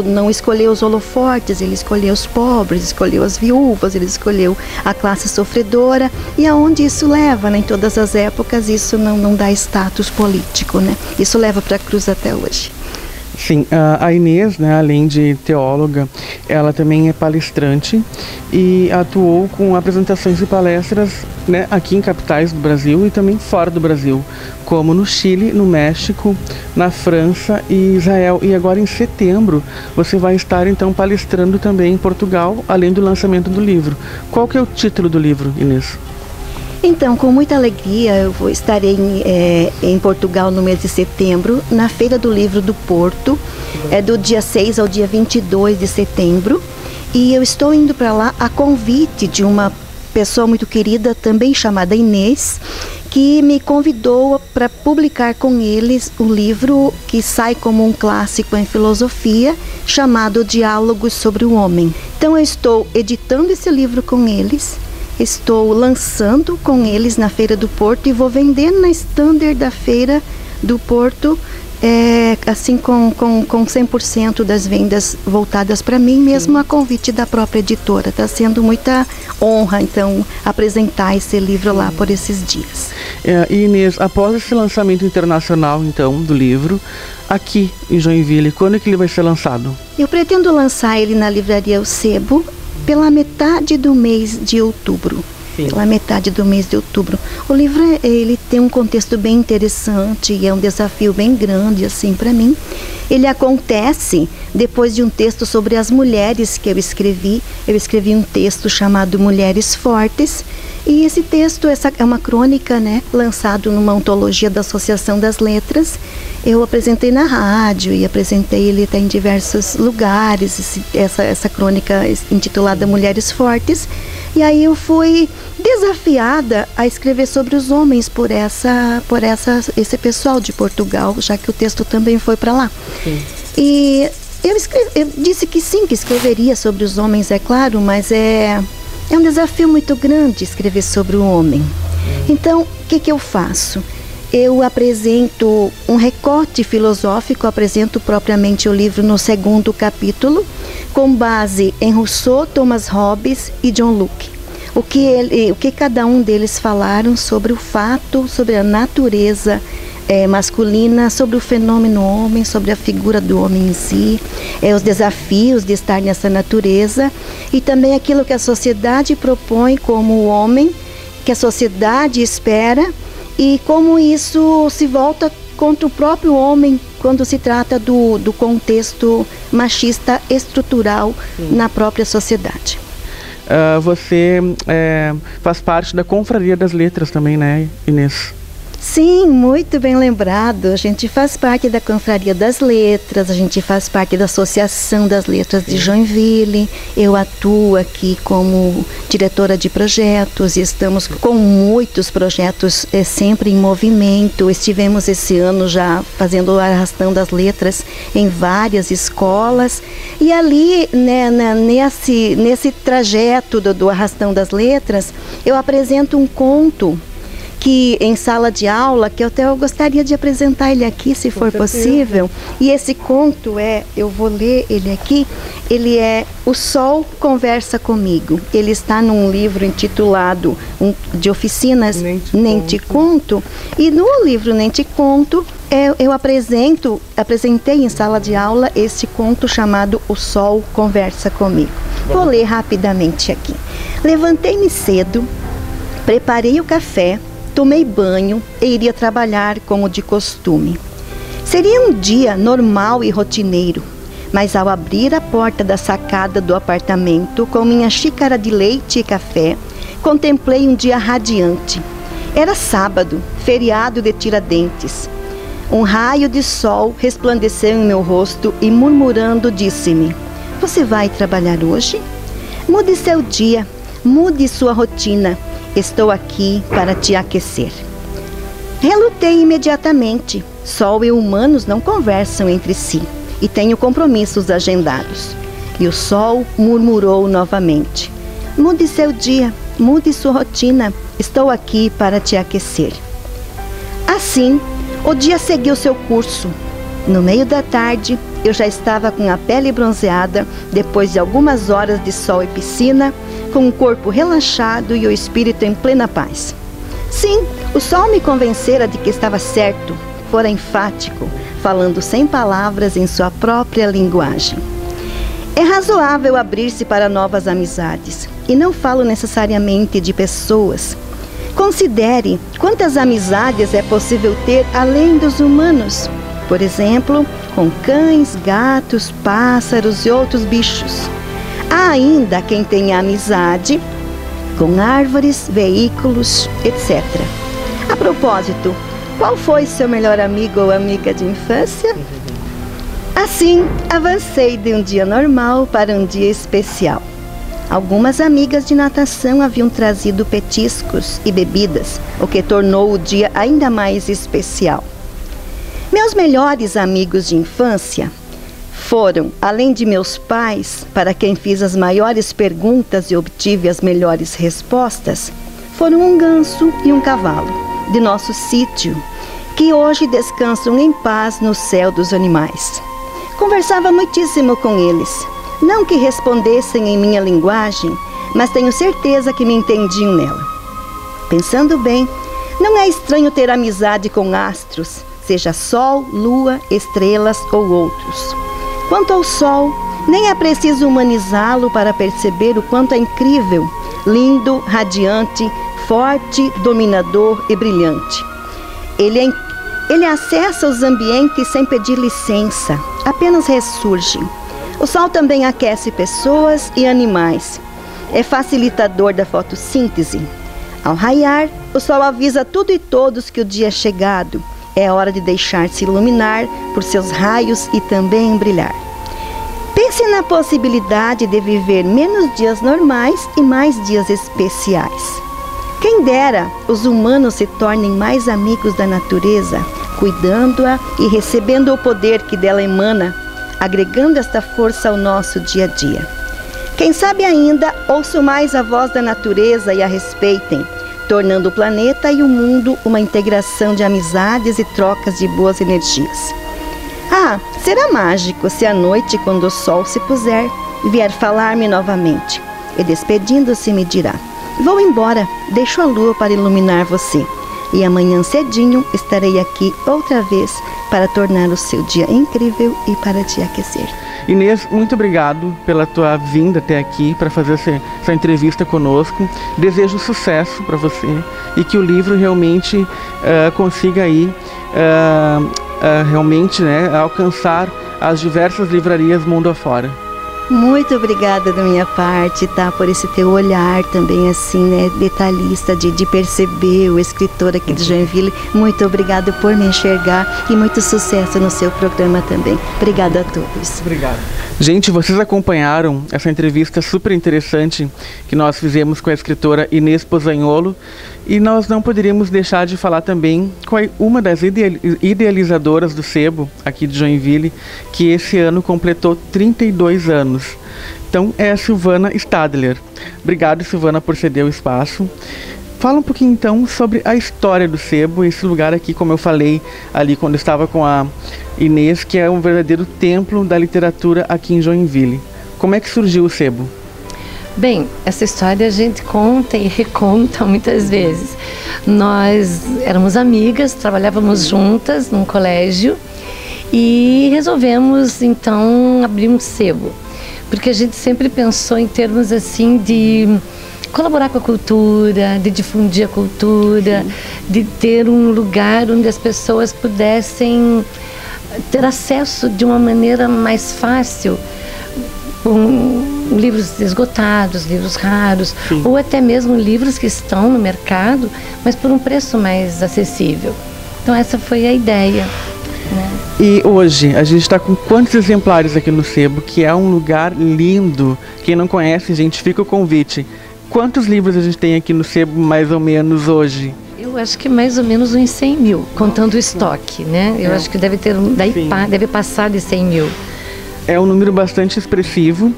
não escolher os holofortes, ele escolheu os pobres, escolheu as viúvas, ele escolheu a classe sofredora, e aonde isso leva, né? Em todas as épocas isso não dá status político, né? Isso leva para a cruz até hoje. Sim, a Inês, né, além de teóloga, ela também é palestrante e atuou com apresentações e palestras, né, aqui em capitais do Brasil e também fora do Brasil, como no Chile, no México, na França e Israel. E agora em setembro você vai estar então palestrando também em Portugal, além do lançamento do livro. Qual que é o título do livro, Inês? Então, com muita alegria, eu estarei em Portugal no mês de setembro, na Feira do Livro do Porto, do dia 6 ao dia 22 de setembro. E eu estou indo para lá a convite de uma pessoa muito querida, também chamada Inês, que me convidou para publicar com eles um livro que sai como um clássico em filosofia, chamado Diálogos sobre o Homem. Então, eu estou editando esse livro com eles. Estou lançando com eles na Feira do Porto e vou vender na Standard da Feira do Porto, assim com 100% das vendas voltadas para mim, mesmo a convite da própria editora. Está sendo muita honra, então, apresentar esse livro lá por esses dias. Inês, após esse lançamento internacional, então, do livro, aqui em Joinville, quando é que ele vai ser lançado? Eu pretendo lançar ele na livraria O Sebo, pela metade do mês de outubro. Pela metade do mês de outubro. O livro, ele tem um contexto bem interessante e é um desafio bem grande, assim, para mim. Ele acontece depois de um texto sobre as mulheres que eu escrevi. Eu escrevi um texto chamado Mulheres Fortes. E esse texto, essa é uma crônica, né, lançado numa antologia da Associação das Letras. Eu apresentei na rádio e apresentei ele até em diversos lugares, essa crônica intitulada Mulheres Fortes. E aí eu fui desafiada a escrever sobre os homens por esse pessoal de Portugal, já que o texto também foi para lá. Sim. E eu disse que sim, que escreveria sobre os homens, é claro, mas é um desafio muito grande escrever sobre o homem. Então, o que eu faço? Eu apresento um recorte filosófico, apresento propriamente o livro no 2º capítulo, com base em Rousseau, Thomas Hobbes e John Locke. O que cada um deles falaram sobre o fato, sobre a natureza masculina, sobre o fenômeno homem, sobre a figura do homem em si, os desafios de estar nessa natureza e também aquilo que a sociedade propõe como o homem, que a sociedade espera e como isso se volta contra o próprio homem quando se trata do contexto machista estrutural na própria sociedade. Você faz parte da Confraria das Letras também, né, Inês? Sim, muito bem lembrado. A gente faz parte da Confraria das Letras, a gente faz parte da Associação das Letras de Joinville. Eu atuo aqui como diretora de projetos e estamos com muitos projetos sempre em movimento. Estivemos esse ano já fazendo o Arrastão das Letras em várias escolas. E ali, né, nesse trajeto do Arrastão das Letras, eu apresento um conto que em sala de aula, que eu gostaria de apresentar ele aqui, se for possível. E esse conto eu vou ler ele aqui, ele é O Sol Conversa Comigo. Ele está num livro intitulado de oficinas Nem Te Conto. E no livro Nem Te Conto, eu apresentei em sala de aula este conto chamado O Sol Conversa Comigo. Vou ler rapidamente aqui. Levantei-me cedo, preparei o café, tomei banho e iria trabalhar como de costume. Seria um dia normal e rotineiro, mas ao abrir a porta da sacada do apartamento com minha xícara de leite e café, contemplei um dia radiante. Era sábado, feriado de Tiradentes. Um raio de sol resplandeceu em meu rosto e, murmurando, disse-me: "Você vai trabalhar hoje? Mude seu dia, mude sua rotina. Estou aqui para te aquecer." Relutei imediatamente. Sol e humanos não conversam entre si e tenho compromissos agendados. E o sol murmurou novamente: "Mude seu dia, mude sua rotina. Estou aqui para te aquecer." Assim, o dia seguiu seu curso. No meio da tarde, eu já estava com a pele bronzeada, depois de algumas horas de sol e piscina, com o corpo relaxado e o espírito em plena paz. Sim, o sol me convencera de que estava certo. fora enfático, falando sem palavras em sua própria linguagem. É razoável abrir-se para novas amizades, e não falo necessariamente de pessoas. Considere quantas amizades é possível ter além dos humanos. Por exemplo, com cães, gatos, pássaros e outros bichos. Há ainda quem tenha amizade com árvores, veículos, etc. A propósito, qual foi seu melhor amigo ou amiga de infância? Assim, avancei de um dia normal para um dia especial. Algumas amigas de natação haviam trazido petiscos e bebidas, o que tornou o dia ainda mais especial. Meus melhores amigos de infância foram, além de meus pais, para quem fiz as maiores perguntas e obtive as melhores respostas, foram um ganso e um cavalo, de nosso sítio, que hoje descansam em paz no céu dos animais. Conversava muitíssimo com eles, não que respondessem em minha linguagem, mas tenho certeza que me entendiam nela. Pensando bem, não é estranho ter amizade com astros, seja sol, lua, estrelas ou outros. Quanto ao sol, nem é preciso humanizá-lo para perceber o quanto é incrível, lindo, radiante, forte, dominador e brilhante. Ele acessa os ambientes sem pedir licença, apenas ressurge. O sol também aquece pessoas e animais. É facilitador da fotossíntese. Ao raiar, o sol avisa tudo e todos que o dia é chegado. É hora de deixar-se iluminar por seus raios e também brilhar. Pense na possibilidade de viver menos dias normais e mais dias especiais. Quem dera os humanos se tornem mais amigos da natureza, cuidando-a e recebendo o poder que dela emana, agregando esta força ao nosso dia a dia. Quem sabe ainda ouçam mais a voz da natureza e a respeitem, tornando o planeta e o mundo uma integração de amizades e trocas de boas energias. Ah, será mágico se à noite, quando o sol se puser, vier falar-me novamente e despedindo-se me dirá: vou embora, deixo a lua para iluminar você. E amanhã cedinho estarei aqui outra vez para tornar o seu dia incrível e para te aquecer. Inês, muito obrigado pela tua vinda até aqui para fazer essa entrevista conosco. Desejo sucesso para você e que o livro realmente consiga aí realmente, né, alcançar as diversas livrarias mundo afora. Muito obrigada da minha parte, tá? Por esse teu olhar também, assim, né? Detalhista de perceber o escritor aqui de Joinville. Muito obrigado por me enxergar e muito sucesso no seu programa também. Obrigada a todos. Obrigado. Gente, vocês acompanharam essa entrevista super interessante que nós fizemos com a escritora Inês Pozzanholo e nós não poderíamos deixar de falar também com uma das idealizadoras do sebo aqui de Joinville, que esse ano completou 32 anos. Então é a Silvana Stadler. Obrigado, Silvana, por ceder o espaço. Fala um pouquinho então sobre a história do sebo, esse lugar aqui, como eu falei ali quando eu estava com a Inês, que é um verdadeiro templo da literatura aqui em Joinville. Como é que surgiu o sebo? Bem, essa história a gente conta e reconta muitas vezes. Nós éramos amigas, trabalhávamos juntas num colégio e resolvemos então abrir um sebo, porque a gente sempre pensou em termos assim de colaborar com a cultura, de difundir a cultura, de ter um lugar onde as pessoas pudessem ter acesso de uma maneira mais fácil livros esgotados, livros raros, ou até mesmo livros que estão no mercado, mas por um preço mais acessível. Então essa foi a ideia, né? E hoje a gente está com quantos exemplares aqui no sebo, que é um lugar lindo. Quem não conhece, gente, fica o convite. Quantos livros a gente tem aqui no sebo, mais ou menos, hoje? Eu acho que mais ou menos uns 100 mil, contando o estoque, né? Eu acho que deve ter, deve passar de 100 mil. É um número bastante expressivo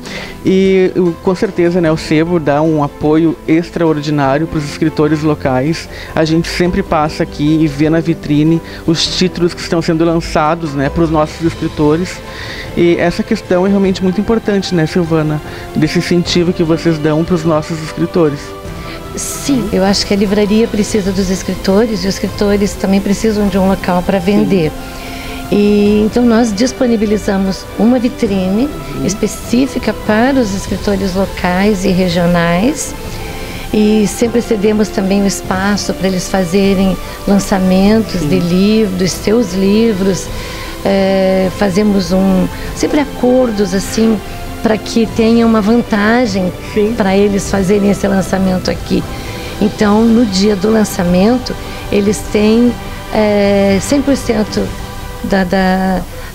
e com certeza, né, o sebo dá um apoio extraordinário para os escritores locais. A gente sempre passa aqui e vê na vitrine os títulos que estão sendo lançados, né, para os nossos escritores. E essa questão é realmente muito importante, né, Silvana, desse incentivo que vocês dão para os nossos escritores. Sim, eu acho que a livraria precisa dos escritores e os escritores também precisam de um local para vender. E então nós disponibilizamos uma vitrine específica para os escritores locais e regionais e sempre cedemos também o espaço para eles fazerem lançamentos de livros, dos seus livros. Fazemos sempre acordos assim para que tenha uma vantagem para eles fazerem esse lançamento aqui. Então, no dia do lançamento, eles têm 100%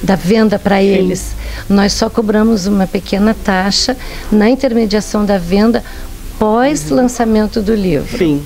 da venda para eles. Nós só cobramos uma pequena taxa na intermediação da venda pós-lançamento do livro. Sim.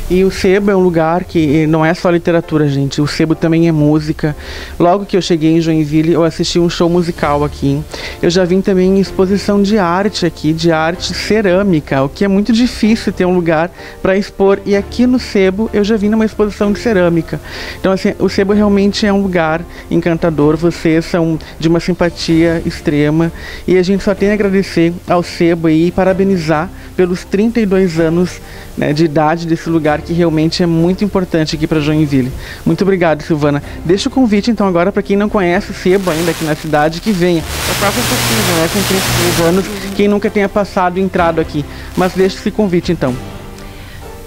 E o Sebo é um lugar que não é só literatura, gente. O Sebo também é música. Logo que eu cheguei em Joinville, eu assisti um show musical aqui. Eu já vim também em exposição de arte aqui, de arte cerâmica, o que é muito difícil ter um lugar para expor. E aqui no Sebo, eu já vim numa exposição de cerâmica. Então, assim, o Sebo realmente é um lugar encantador. Vocês são de uma simpatia extrema. E a gente só tem a agradecer ao Sebo e parabenizar pelos 32 anos, né, de idade desse lugar que realmente é muito importante aqui para Joinville. Muito obrigado, Silvana. Deixa o convite então agora para quem não conhece o Sebo ainda aqui na cidade, que venha. É quase impossível, né, com 32 anos, quem nunca tenha passado e entrado aqui. Mas deixa esse convite então.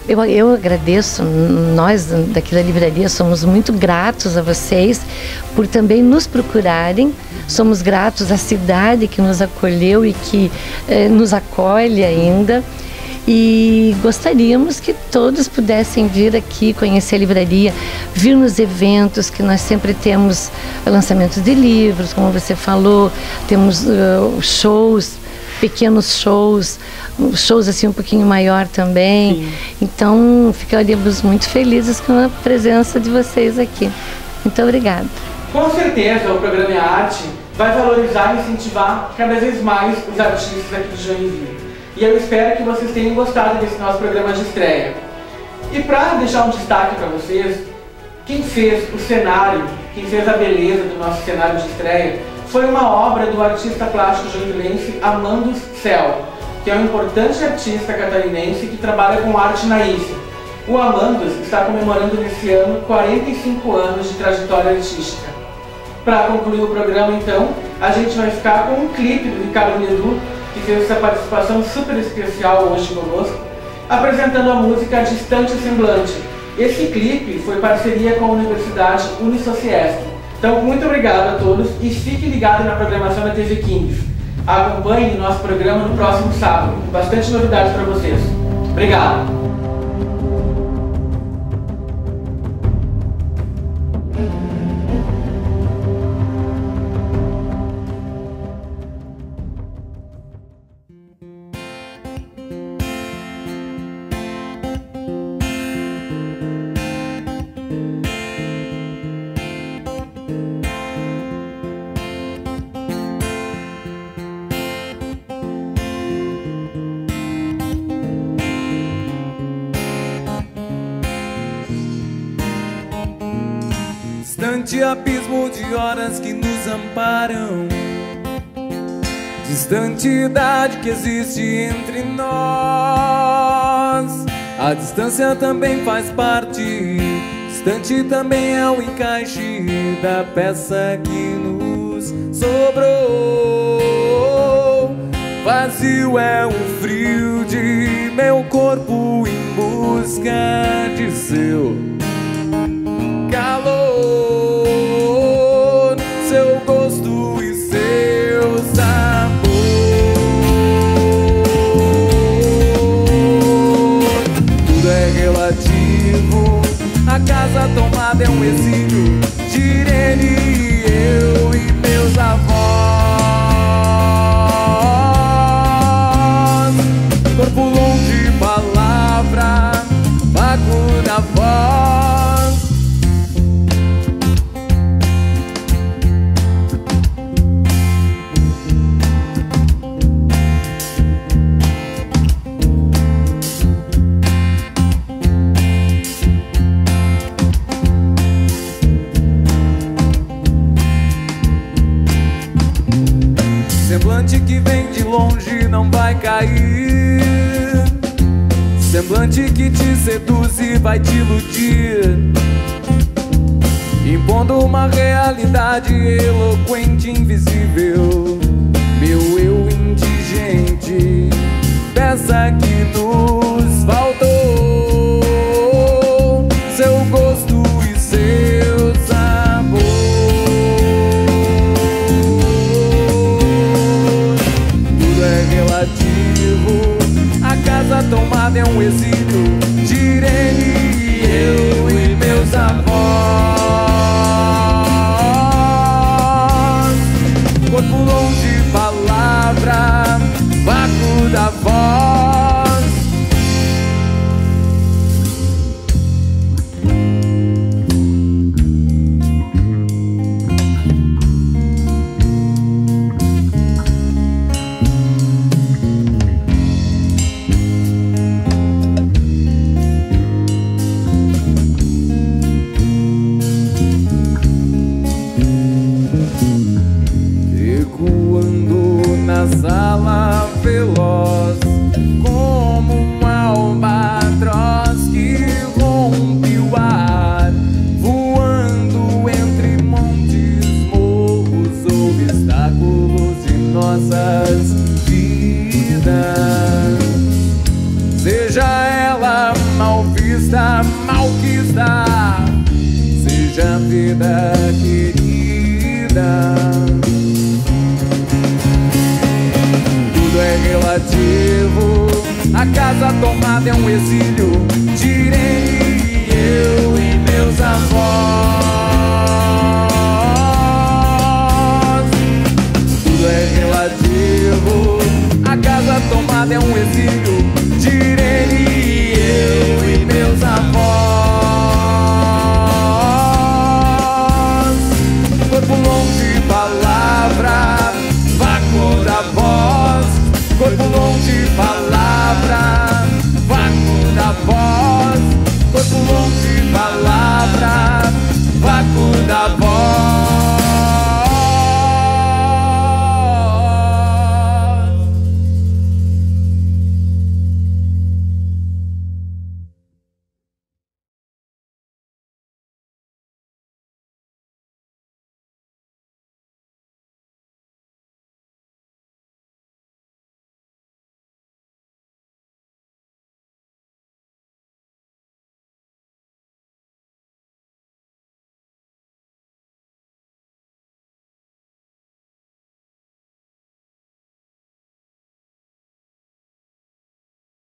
Eu agradeço, nós daqui da livraria somos muito gratos a vocês por também nos procurarem. Somos gratos à cidade que nos acolheu e que nos acolhe ainda. E gostaríamos que todos pudessem vir aqui conhecer a livraria, vir nos eventos que nós sempre temos, lançamentos de livros, como você falou, temos shows, pequenos shows assim um pouquinho maior também. Sim. Então ficaríamos muito felizes com a presença de vocês aqui. Muito obrigada. Com certeza o programa É Arte vai valorizar e incentivar cada vez mais os artistas aqui de Joinville. E eu espero que vocês tenham gostado desse nosso programa de estreia. E para deixar um destaque para vocês, quem fez o cenário, quem fez a beleza do nosso cenário de estreia, foi uma obra do artista plástico joinvilense Amandos Cel, que é um importante artista catarinense que trabalha com arte naif. O Amandos está comemorando nesse ano 45 anos de trajetória artística. Para concluir o programa, então, a gente vai ficar com um clipe do Ricardo Ledu, que fez essa participação super especial hoje conosco, apresentando a música Distante Semblante. Esse clipe foi parceria com a Universidade Unisociesc. Então, muito obrigado a todos e fique ligado na programação da TV Kings. Acompanhe nosso programa no próximo sábado. Bastante novidades para vocês. Obrigado! Distante abismo de horas que nos amparam, distante idade que existe entre nós. A distância também faz parte, distante também é o encaixe da peça que nos sobrou. Vazio é o frio de meu corpo em busca de seu calor, seu gosto e seu sabor. Tudo é relativo, a casa tomada é um exílio de Irene, eu e meus avós. Corpo longe, palavra, vago na voz. Semblante que vem de longe não vai cair. semblante que te seduz e vai te iludir, impondo uma realidade eloquente, invisível. Meu eu indigente, peça que nos faltou, seu gosto e seu sabor. Tudo é relativo, a casa tomada é um exílio de Irene, eu e meus avós. Corpo longe, palavra, vácuo da voz. Sala veloz, como um albatroz que rompe o ar, voando entre montes, morros, obstáculos de nossas vidas. Seja ela mal vista, malquista, seja vida querida. É relativo, a casa tomada é um exílio de Irene, eu e meus avós. Tudo é relativo, a casa tomada é um exílio de Irene, eu e meus avós. Corpo longe, palavra, vácuo da voz. Corpo longe, palavra, vácuo da voz. Corpo longe, palavra, vácuo da voz.